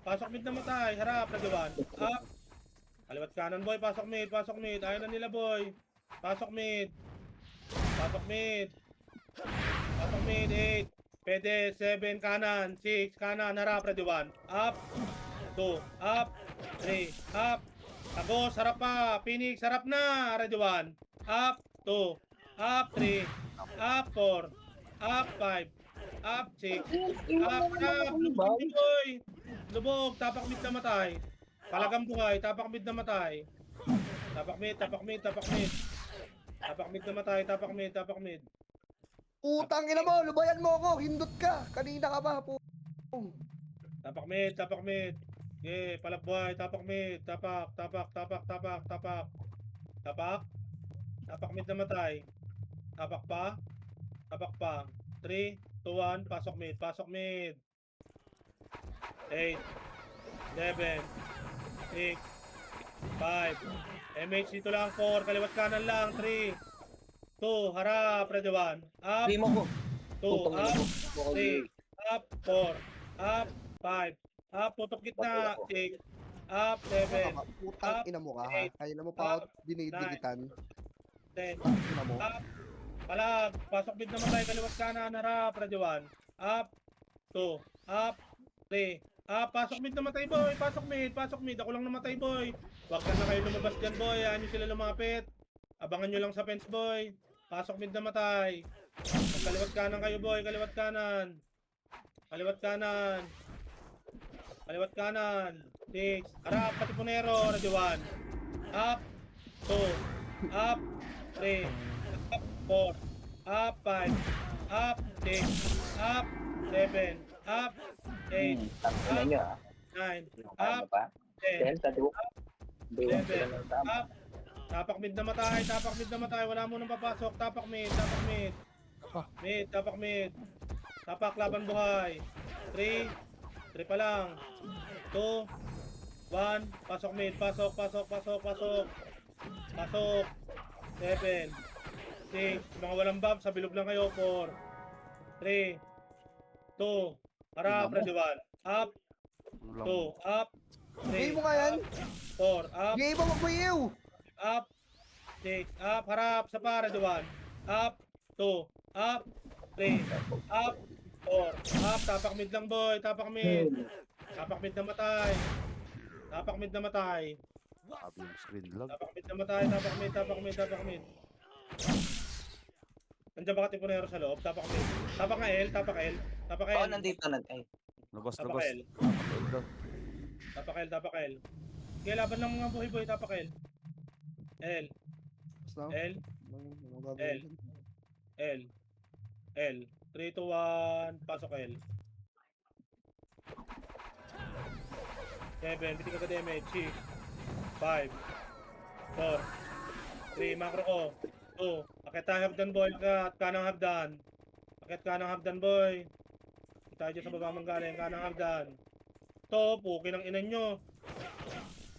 Pasok mid na matay. Harap. Ready 1. Up. Kaliwat kanan, boy. Pasok mid. Pasok mid. Ayaw na nila, boy. Pasok mid. Pasok mid. Pasok mid. 8. Pwede. 7. Kanan. 6. Kanan. Harap. Ready 1. Up. 2. Up. 3. Up. Tagos. Harap pa. Phoenix. Harap na. Ready 1. Up. 2. Up. 3. Up. 4. Up. 5. Up. 6. Up. Up. Lubog, boy. Lubog. Tapak mid na matay. Palagang buhay. Tapak mid na matay. Tapak mid. Tapak mid. Tapak mid. Tapak mid na matay. Tapak mid. Tapak mid. Putang ina mo, lubayan mo ako. Hindot ka. Kanina ka pa. Tapak mid. Tapak mid. Okay. Palag buhay. Tapak mid. Tapak. Tapak. Tapak. Tapak. Tapak. Tapak. Tapak mid na matay. Tapak pa. Tapak pa. 3, 2, 1. Pasok mid. Pasok mid. 8. 7. 6. 5. MH dito lang. 4. Kaliwat kanan lang. 3. 2. Harap. Ready 1. Up. Hindi mo ko. 2. Up. 3. Up. 4. Up. 5. Up. Tutok gitna. 6. Up. 7. Putang ina mo ka ha. Kaya mo pa ako dinidigitan. 10. Ina mo. Up. Palag. Pasok mid na matay. Kaliwat kanan. Harap. Ready 1. Up. 2. Up. 3. Pasok mid na matay, boy. Pasok mid. Pasok mid. Ako lang namatay, boy. Huwag ka na kayo lumabas dyan, boy. Ayaw nyo sila lumapit. Abangan nyo lang sa fence, boy. Pasok mid na matay. Kaliwat kanan kayo, boy. Kaliwat kanan. Kaliwat kanan. Kaliwat kanan. 6. Harap. Katipunero. Ready 1. Up. 2. Up. 3. Up. 4. Up. 5. Up. 6. Up. 7. Up. 8. Tangina nyo ah. 9. Kaya mo Up. pa? 10. Then, sa dugo. Bilang sila ng tama. Up. Tapak mid na matay. Tapak mid na matay. Wala mo nang papasok. Tapak mid. Tapak mid. Mid. Tapak mid. Tapak laban buhay. 3. 3 pa lang. 2. 1. Pasok mid. Pasok. Pasok. Pasok. Pasok. Pasok. 7. 6. Mga walang buff. Sa bilog lang kayo. 4. 3. 2. Harap. Ready 1. Up. 2. Up. Gay 3. mo nga yan. 4. Up. Gay mo mag-mayaw. Up. 6. Up. Harap. Sa para. 1. Up. 2. Up. 3. Up. 4. Up. Tapak mid lang, boy. Tapak mid. Tapak mid na matay. Tapak mid na matay. Sabi yung screen lang. Tapak mid na matay. Tapak mid. Tapak mid. Tapak mid. Nandiyan ba katipunero sa loob? Tapak mid. Tapak nga L. Tapak L. Tapak Oo, L. nandito na. Ay, Labas, Tapak labas. L. Tapak L. Tapak L. Okay, laban lang mga buhay, boy. Tapak L. L. Basta. L. Ano gagawin dyan? L. L. 3, 2, 1. Pasok L. 7. Bitik agad damage. 6. 5. 4. 3. Macro ko. 2. Akit tayo hagdan boy. Akit kanang hagdan. Akit kanang hagdan boy. Tayo dyan sa baba manggaling. Kanang hagdan. To. Pukin ang inan nyo.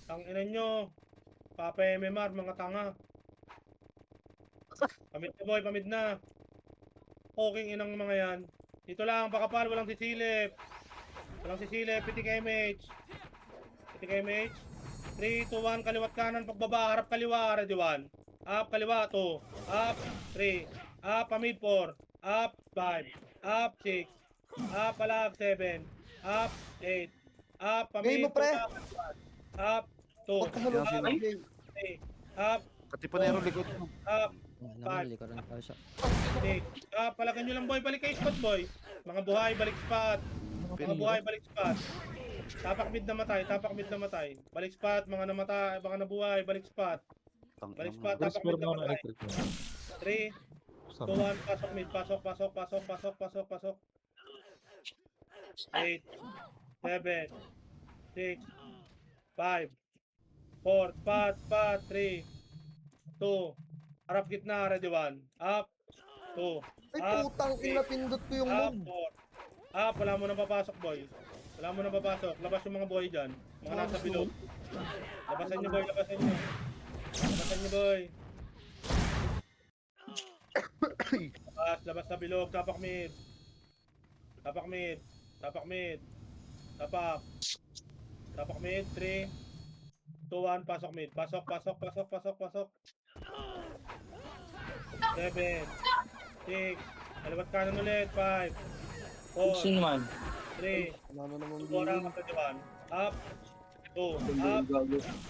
Ang inan nyo. Papa MMR. Mga tanga. Pamid na boy. Pamid na. Puking inang mga yan. Dito lang. Pakapal. Walang sisilip. Walang sisilip. Pitik MH. Pitik MH. 3, 2, 1. Kaliwat kanan. Pagbaba. Harap kaliwa. Ready 1. Up kaliwa. 2. Up. 3. Up. Pamid 4. Up. 5. Up. 6. Up. Palag. 7. Up. 8. Up. Pamid. Game mo, pre. Up. 2. Huwag ka malungkot Yan, ng game. 3. Up. Katipunero likod mo. Up. Wala Five. naman, likaran tayo siya. 6. Palagan nyo lang boy. Balik kay spot boy. Mga buhay. Balik spot. Mga buhay. Balik spot. Tapak mid na matay. Tapak mid na matay. Balik spot. Mga namatay. Mga nabuhay. Balik spot. Balik spot. Tapak mid na matay. 3, 2, 1. Pasok mid. Pasok. Pasok. Pasok. Pasok. Pasok. Pasok. 8, 7, 6, 5, 4, spot, spot, 3, 2, harap gitna, ready 1, up, 2, Ay, up, putang ina, pindot ko yung up, move. 4, up, wala mo nang papasok boy. Wala mo nang papasok, labas yung mga boy dyan, mga nasa bilog. Labasan nyo boy, labasan nyo. Labasan nyo boy. Labas sa bilog, tapak mid. Tapak mid. Tapak mid. Tapak. Tapak mid. 3, 2, 1. Pasok mid. Pasok, pasok, pasok, pasok, pasok. 7, 6. Kaliwat kanan ulit. 5, 4, 3, Mama naman 2, harap ka diwan. Up. 2, up.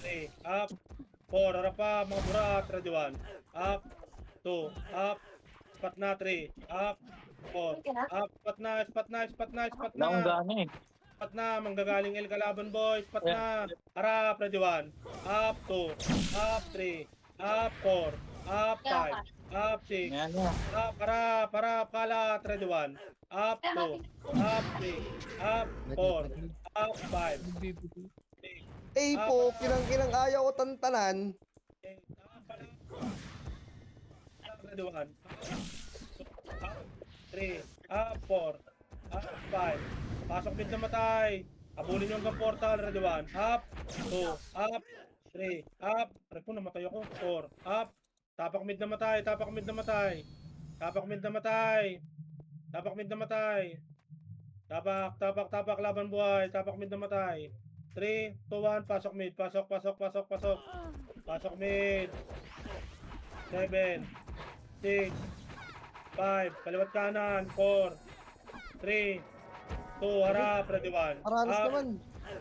3, up. 4, harap pa. Mga burat. Ready 1. Up. 2, up. Spot na. 3, up. 4, up. Spot na, spot na, spot na, spot na. Spot na, manggagaling El Kalaban boys. Spot na. Harap. Ready 1. Up. 2, up. 3, up. 4, up. 5, up. 6, up. Harap. Harap. Kalat. Ready 1. Up. 2, up. 3, up. 4, up. 5, Eh po, kinang ayaw ko tantanan. Ready 1. Up. 3, up. 4, up. 5. Pasok mid na matay. Abulin yung hanggang portal. Ready 1. Up. 2, up. 3, up. Aray po, namatay ako. 4, up. Tapak mid na matay. Tapak mid na matay. Tapak mid na matay. Tapak mid na matay. Tapak, tapak, tapak. Laban buhay. Tapak mid na matay. 3, 2, 1. Pasok mid. Pasok, pasok, pasok, pasok. Pasok mid. 7, 6, 5. Kaliwat kanan. 4, 3, 2. Harap. Ready 1. Paranas Up. naman.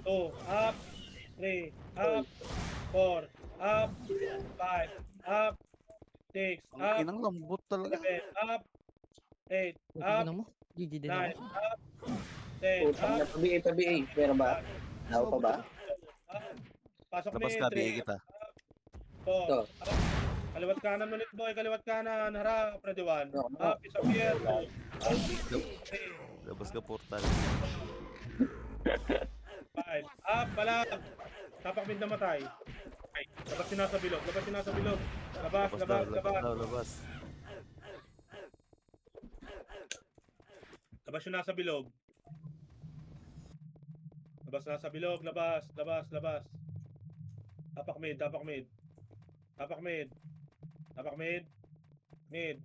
2, up, 3, up, 4, up, 5, up, 6, Ang up, inang lambot talaga. 7, up, 8, Puti up, na mo. GG din 9, ako. up, 10, Putang up, na tabi, pero ba? Naw pa ba? up. Pasok Tapos mid, gabi 3, kita. 4, Ito. up. Kaliwat kanan ulit boy, kaliwat kanan, harap, ready 1, No, no. up, isa pier, 2, up, 3, Labas ka portal. 5, up, balag. Tapak mid na matay. Labas yun nasa bilog, labas yun nasa bilog. Labas, Labas daw, labas, labas labas. daw, labas. Labas yun nasa bilog. Labas nasa bilog, labas, labas, labas. Tapak mid, tapak mid. Tapak mid. Tapak mid. Mid.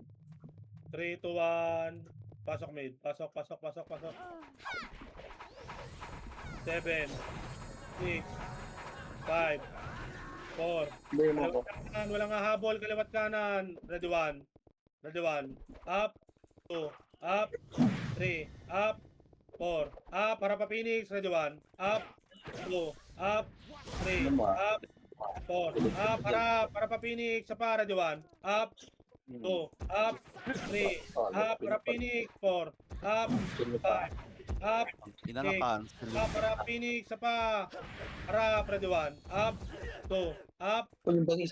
3, 2, 1. Pasok mid. Pasok, pasok, pasok, pasok. 7, 6, 5, 4. Hindi mo ko. Kaliwat kanan, walang hahabol, kaliwat kanan. Ready 1. Ready 1. Up. 2. Up. 3. Up. 4. Up. Para pa Phoenix. Ready 1. Up. 2. Up. 3. Up. 4. Up. Para pa Phoenix. Sa para. Ready 1. Up. 2. Up. 3. Up. Para Phoenix. 4. Up. 5. Up. Ang ina na cancel. Up. Para Phoenix. Sa pa. Para. Ready 1. Up. 2. Up. Yung bangis.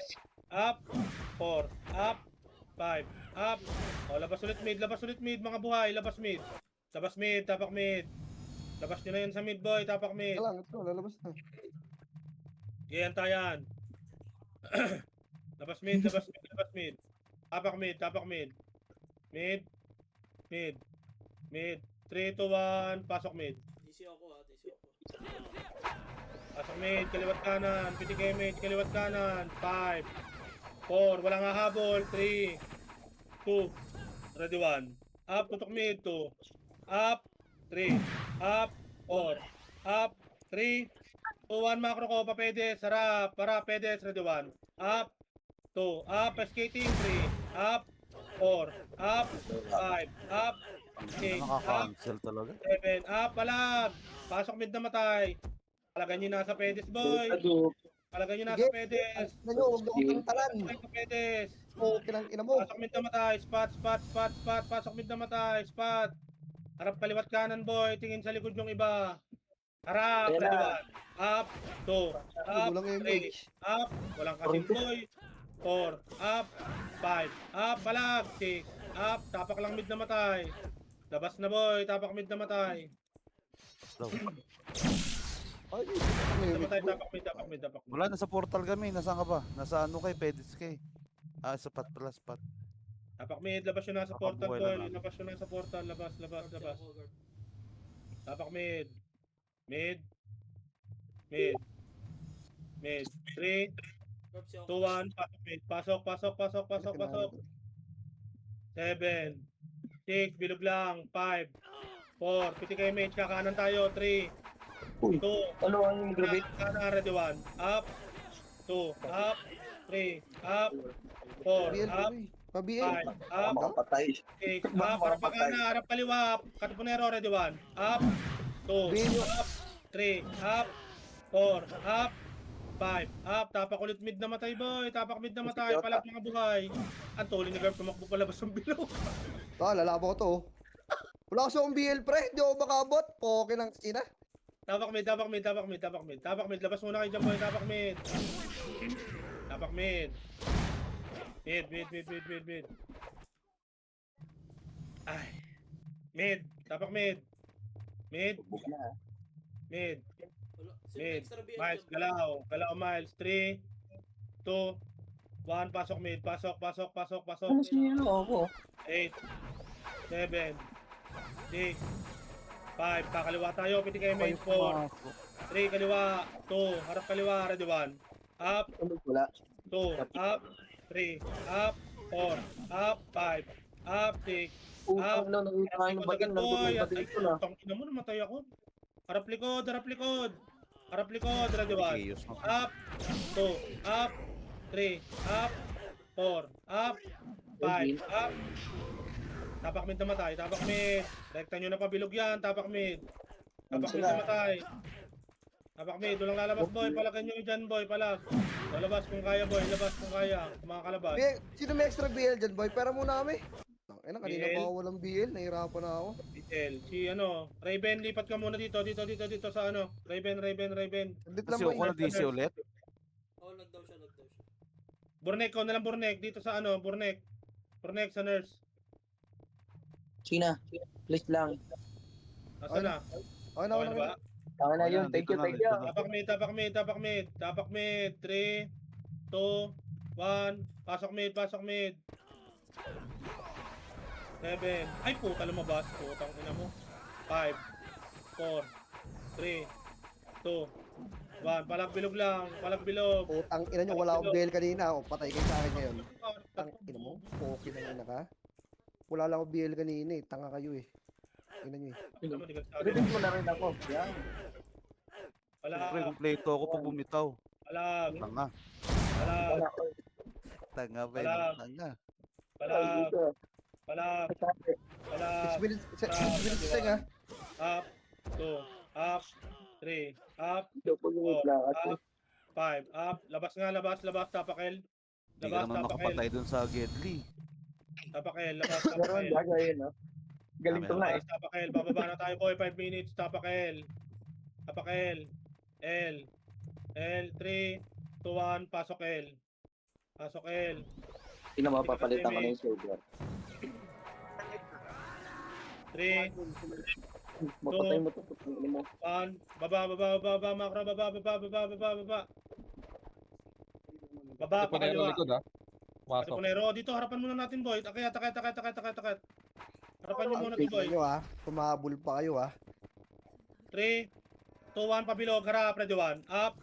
Up. 4. Up. 5, up. O, labas ulit mid, mga buhay, labas mid. Labas mid, tapak mid. Labas nyo na yan sa mid, boy, tapak mid. Ito lang, ito, lalabas na. Yan tayan. Labas mid, labas mid, labas mid. Tapak mid, tapak mid. Mid, mid, mid. 3, 2, 1, pasok mid. DC ako ha, DC ako. Pasok mid, kaliwat kanan. PTK mid, kaliwat kanan. 5, 4, walang hahabol. 3, 2, ready 1. Up, tutok mid, 2. Up, 3. Up, 4. Up, 3, 2, 1, macro ko, papedes. Harap, para, pedes, ready 1. Up, 2. Up, skating, 3. Up, 4. Up, 5. Up, 8. Up, Nakaka-cancel talaga. 7. Up, palag. Pasok mid na matay. Palagan nyo nasa pedes, boy. Palagan nyo nasa Sige. pedes. Ano nyo, huwag nyo kong talan. Sa pedes. Okay lang, ina mo. Pasok mid na matay. Spot, spot, spot, spot. Pasok mid na matay. Spot. Harap kaliwat kanan, boy. Tingin sa likod yung iba. Harap, Ayan ready na. 1. Up, 2. Up, Gulang 3. image. Up, walang kasing boy. 4. Up, 5. Up, palag. 6. Up, tapak lang mid na matay. Labas na, boy. Tapak mid na matay. Daw. Ay, Namatay, tapak mid, tapak mid, tapak mid. Wala, nasa portal kami. Nasaan ka ba? Nasa ano kay Pedis kay? Ah, sapat pala, sapat. Tapak mid, labas yun nasa portal, Nakabuhay boy. lang ako. Labas yun nasa portal. Labas, labas, Guard labas. ako, guard. Tapak mid. Mid. Mid. Mid. 3, Guard si ako. 2, 1. Pasok mid. Pasok, pasok, pasok, pasok, pasok. 7. 6. Bilog lang. 5. 4. Piti kayo mid. Kakanan tayo. 3. Uy. 2. Ano ang yung grabe? Kanan, ready 1. Up. 2. Up. 3. Up. 4. BL, Up. pa-BL. 5. Up. Makapatay. 6. Up. Harap pa kanan. Harap kaliwa. Katupunero, ready 1. Up. 2. Bilyo. Up. 3. Up. 4. Up. 5. Up. Tapak ulit mid na matay, boy. Tapak mid na matay. Palag mga buhay. Ang tuloy ni Garp tumakbo palabas ng bilog. Lalaban ko to. Wala kasi akong BL, pre. Hindi ako makabot. Okay lang, Sina. Tapak mid, tapak mid, tapak mid, tapak mid. Tapak mid. Labas muna kayo dyan, boy. Tapak mid. Tapak mid. Mid, mid, mid, mid, mid, mid. Ay. Mid. Tapak mid. Mid. Buk na. Mid. Wala. Sino Mid. extra BL Miles, dyan? galaw. Galaw, Miles. 3, 2, 1. Pasok mid. Pasok, pasok, pasok, pasok. Ano sino ako? 8, 7, 6, 5. Kakaliwa tayo. Piti kayo main 4. 3, kaliwa. 2. Harap kaliwa. Ready 1. Up. Ano wala? 2. Up. 3. Up. 4. Up. 5. Up. 6. Utang na nakita kayo ng bating. Boy, at Nagdudul ay, putang ina mo, namatay ako. Harap likod, harap likod. Harap likod, ready 1. Chaos na. Up, 2, up, 3, up, 4, up, 5, up. Tapak mid namatay, tapak mid. Rekta nyo na pabilog yan, tapak mid. Tapak mid namatay. Tapak mid, walang lalabas boy, palagan nyo dyan boy, palag. Lalabas kung kaya boy, labas kung kaya, mga kalabas. Sino may extra BL dyan, boy? Pera muna kami. Kanina BL? pa ako walang BL. Nahirapan na ako. BL, si ano, Raven, lipat ka muna dito sa ano, Raven. Nandit lang Kasi ba ako na DC ulit. Oh, lag daw siya, lag daw siya. Burnek, ko na lang Burnek, dito sa ano, Burnek sa nurse. Sina? Please lang. Nasaan na? Okay na, Okay okay na na. ba? Tama na yun. Ayan, Thank dito you, na, thank dito you. na. Tapak mid. 3, 2, 1. Pasok mid. 7. Ay, puta lumabas. Putang ina mo. 5, 4, 3, 2, 1. Palag bilog lang. Putang ina nyo, wala akong BL kanina. O, patay kayo sa akin ngayon. Tang ina mo, okay na ina ka. Wala lang akong BL kanina eh. Tanga kayo eh. Ina nyo eh. Ano mo, di ka sabi. Repeat mo na rin ako. Yan. Siyempre, Palag. kumpleto ako pag bumitaw. Palag. Tanga. Palag. Tanga ba Wala. yun? Tanga. Palag. Palag. 6 minutes, 6 minutes sing ha. Up. 2. Up. 3. Up. Double Oh, lang. up. 5. Up. Labas nga, labas. Tapakel. Hindi ka naman makapatay dun sa Gedli. Tapakel. Pero ang gagawin, no? Galing to nga eh. Tapakel. Bababa na tayo, boy. 5 minutes. Tapakel. L. 3, 2, 1. Pasok L. Hindi na mapapalitan ko na yung silver. 3, Mapatay mo to. Putang ina mo. 1. Baba, macro, baba. Baba, pa kaliwa. Ponero, dito, harapan muna natin, boy. Akayat. Harapan nyo muna to, Update boy. nyo Kumahabol pa kayo 3, 2, 1, pabilog, harap, ready 1, up,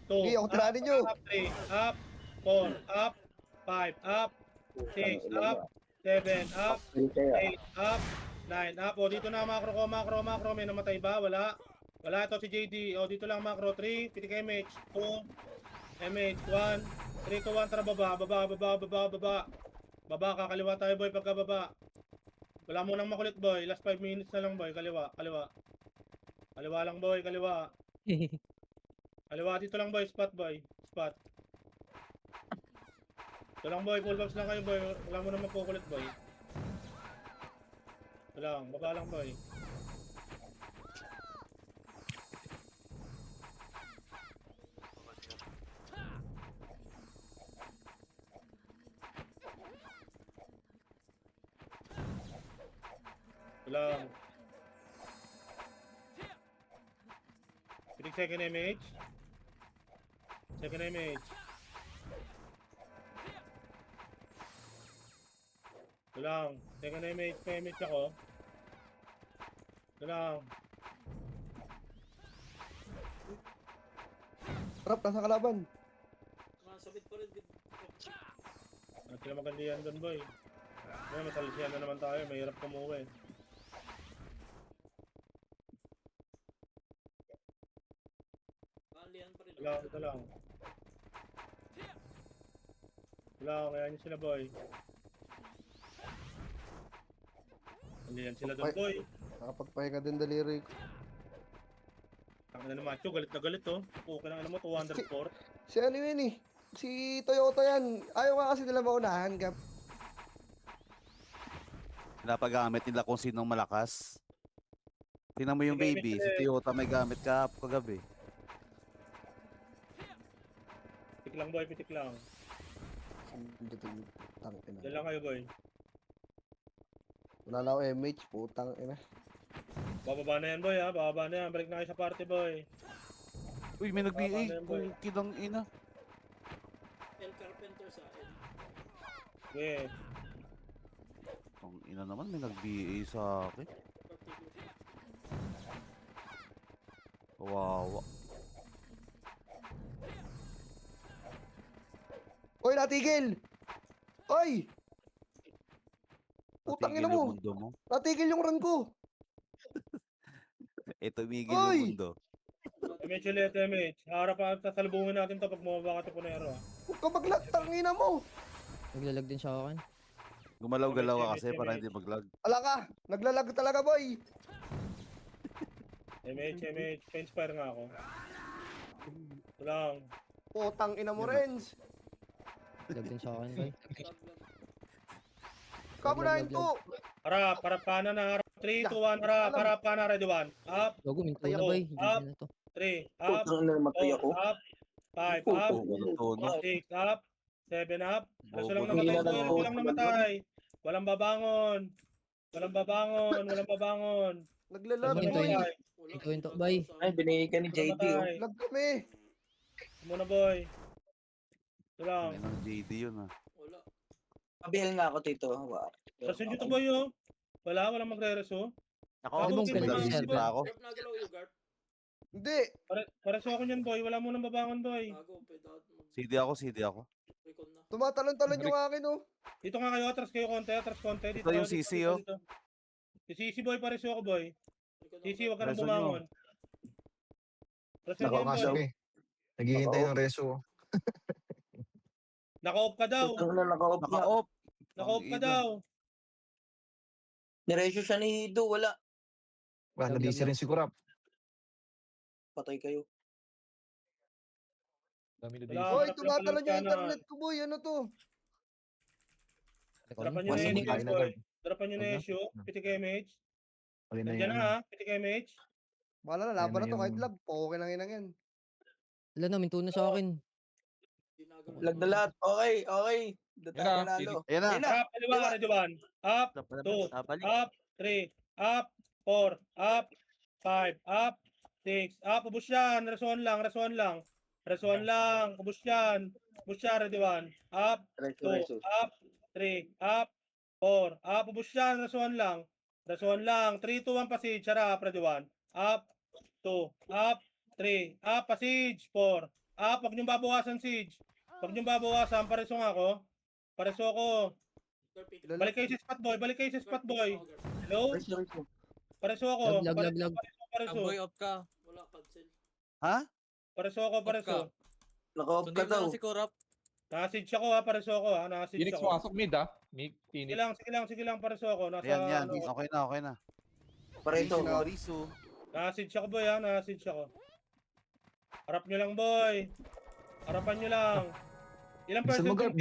2, Sige, ako tiranin nyo. up, 3, up, 4, up, 5, up, 6, up, 7, up, Pili kayo. 8, up, 9, up. O, dito na, macro ko, macro. May namatay ba? Wala. Wala ito si JD. O, dito lang, macro. 3, pitik MH, 2, MH, 1, 3, 2, 1, tara, baba. Baba, kakaliwa tayo, boy, pagkababa. Wala mo nang makulit, boy. Last 5 minutes na lang, boy. Kaliwa. Kaliwa lang, boy. Kaliwa dito lang, boy. Spot. Ito lang, boy. Full box lang kayo, boy. Wala mo nang makukulit, boy. Ito lang. Baba lang, boy. Ito lang. Pitik second image. Ito lang. Second image ako. Ito lang. Rap, nasa kalaban. Sabit pa rin. Ano sila magandihan doon, boy? Ngayon, matalisiyan na naman tayo. Mahirap kumuwi. Alihan pa rin. Ito lang. Kaya nyo sila, boy. Andiyan sila doon, boy. Nakapagpahinga din daliri ko. Ang na naman, galit na galit, oh. Okay lang, ano mo, 204. Si ano yun Si Toyota yan. Ayaw nga kasi nila maunahan, Gap. Pinapagamit nila kung sinong malakas. Tingnan mo yung Sige, baby, Mr. si Toyota may gamit kagabi. Pitik lang, boy, pitik lang. Tangina. Diyan lang kayo, boy. Wala lang ako MH, putang ina. Bababa na yan, boy, ha. Bababa na yan. Balik na kayo sa party, boy. Uy, may Tama na nag-BA. yan, boy. Kung kidang ina. El Carpenter sa L. Okay. Ang ina naman, may nag-BA sa akin. Kawawa. Oy, natigil! Oy! Putang ina Natigil yung mo! mundo mo. Natigil yung run ko! Tumigil Oy! yung mundo. MH ulit, MH. Harap pa, sasalubungin natin to pag bumaba ka to Ponero, ha. Huwag ka maglag, tangina mo! Naglalag din siya akin. Gumalaw-galaw ka kasi Image. para hindi mag-lag. Ala ka! Naglalag talaga, boy! MH. Pa-inspire nga ako. Ito lang. Putang ina mo, Yun na. Renz! Naglag din siya akin, boy. Kamunahin Lag. ko! Harap kanan na, harap. 3, 2, 1, harap kanan, ready 1. Up, Gago, minto na, Ayaw. boy. Up. GG na to. 3, up, Putang ina, namatay 4, ako. up, 5, up, Tono. 6, up, 7, up. Kaso lang Bobo. namatay, Hindi na boy. lang Hindi lang namatay. Walang babangon. Naglalag, Ano boy! yun? Ito yung to, bay. Ay, binigay ka ni JD, oh. Namatay. Lag kami! Muna, boy. Ito lang. May ng JD yun ah. Wala. Pabihal nga ako, Tito. Wow. Kasi dito, boy, oh. Walang magre-reso. Ako, Ano bang okay, ganun, boy. sir? Nag-isip ako. Garp nagalaw yung Garp. Hindi! Pareso ako niyan, boy. Wala mo nang babangon, boy. Bago, pwede ako CD ako. mag-recon na. Tumatalon-talon yung akin, Dito nga kayo, atras konti. Dito Ito yung kayo, CC, oh. dito. Si CC, boy, pareso ako, boy. Recon CC, ako. wag ka nang Pareso nyo. bumangon. Pareso Nako, niyan, boy. kasap eh. Naghihintay ng reso. Naka-off ka daw. Putang ina, naka-off na. Naka-off. Naka-off ka Ang ina. daw. Niresyo siya ni Hido, wala. Wala, nabisi rin si Kurap. Patay kayo. Wala, Boy, harap lang tumatalon pala yung kanan. internet ko, boy! Ano to? Darapan nyo Wala na mo issue, kain na, boy. Garb. Darapan nyo na Wala. issue. Pitik MH. Huli na Nandiyan yan. na, ha. Pitik MH. Bahala na, laban Ayun na na to kahit yung- lag. Okay lang yan. Wala na, minto na sa akin. Gumagalaw. Lag na lahat. Okay, okay. Doon tayo panalo. Ayan na. Ayun na. Up, kaliwa, ready 1. Up, Two. Nabalik. up, 3, up, 4, up, 5, up, 6, up, ubus yan, resuan lang, ubus yan, ready 1, up, 2, up, 3, up, 4, up, ubus yan, resuan lang, 3, 2, 1, passage, sarap, ready 1, up, 2, up, 3, up, passage, 4, up, wag niyong babawasan siege, pareso ako, balik kayo sa spot boy, hello? Pareso ako. Lag. Pareso. off ka. Wala, cancel. Ha? Pareso ako. Naka-off ka daw. Korap. Naka-siege ako ha. Pareso ako ha. Naka-siege Phoenix ako. masok mid ah. Mid Sige Phoenix. lang. Pareso ako. Nasa, Ayan. ano, Okay na. Pareto. Risu. naka-siege ako boy ha. Naka-siege ako. Harap nyo lang boy. Harapan nyo lang. Ilang Gusto mo, Garp, percent?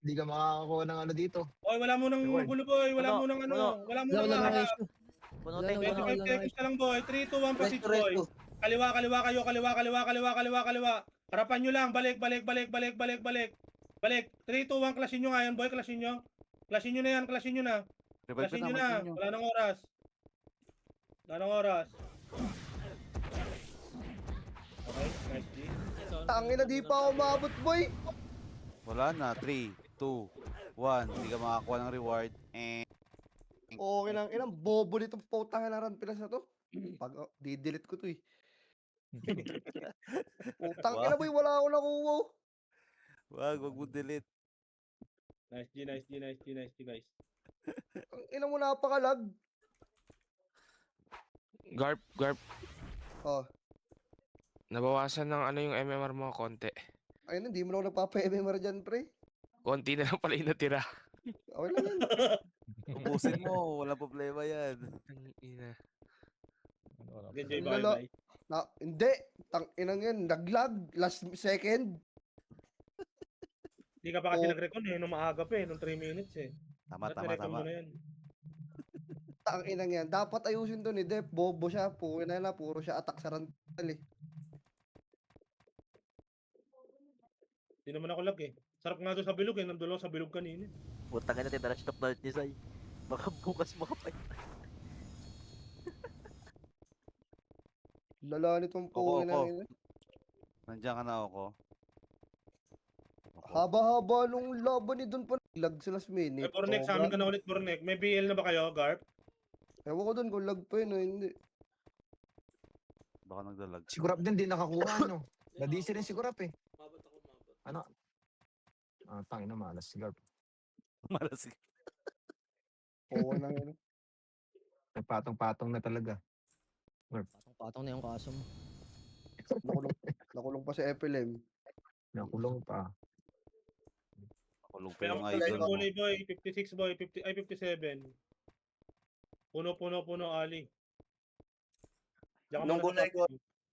di ka makakakuha ng ano dito. Boy, wala mo nang Reward. gulo boy. Wala Puno, mo nang ano. puno. Wala mo Wala nang lang harap. issue. Puno Wala, tayo, wala, puno. wala. 25 seconds na lang boy. 3, 2, 1, passage boy. Resto. Kaliwa kayo. Kaliwa. Harapan nyo lang. Balik. 3, 2, 1. Clashin nyo nga yan boy. Clashin nyo na yan. Clashin nyo na. Wala nang oras. Okay, nice G. Tangin na di pa ako umabot, boy. Wala na. 3, 2, 1. Hindi ka makakuha ng reward. Okay lang, inang bobo nitong putang na run pilas na to. Pag di-delete ko to eh. Putang ina boy, wala ako nakuha. Wag mo delete. Nice G guys. Ang ina mo napakalag. Garp. Oh, Nabawasan ng ano yung MMR mo konti. ayun, hindi mo na ako nagpapa-MMR dyan, pre. Konti na lang pala yung natira. Okay lang yan. Ubusin mo. Walang problema yan. Ang ina. Enjoy ba Lala. guys? Hindi, tang inang yan, naglag, last second. Hindi ka pa kasi Oh. nag-recon nung maaga pa nung 3 minutes Tama. Ba't nirecon mo na yan? Tang inang yan. Dapat ayusin to ni Dep. Bobo siya. Puro siya attack sa rantal eh. Hindi naman ako lag Sarap nga doon sa bilog nandun ako sa bilog kanina. Putang ina, tinarash top na ni Zay. Baka bukas makapay. Lala nitong Oko. puwi na yun. Nandiyan ka na ako. Haba-haba nung laban ni Don pa. Lag sa last minute. Bornek, sa amin ka na ulit Bornek. May BL na ba kayo, Garp? Ewan ko doon kung lag pa yun o hindi. Baka nagdalag. Si Kurap din, di nakakuha, no? Nadisi rin si Kurap eh. Mabot. Tangin na malas si Garp. Malas. Oo na yun. Nagpatong-patong na talaga. Patong na yung kaso mo. Nakulong pa si FLM. Nakulong pa. Kulong pa Kaya yung mag idol mo. kulay boy, 56 boy, 57. Puno, Ali. Diyan ka Nung muna sa kulay ko, top.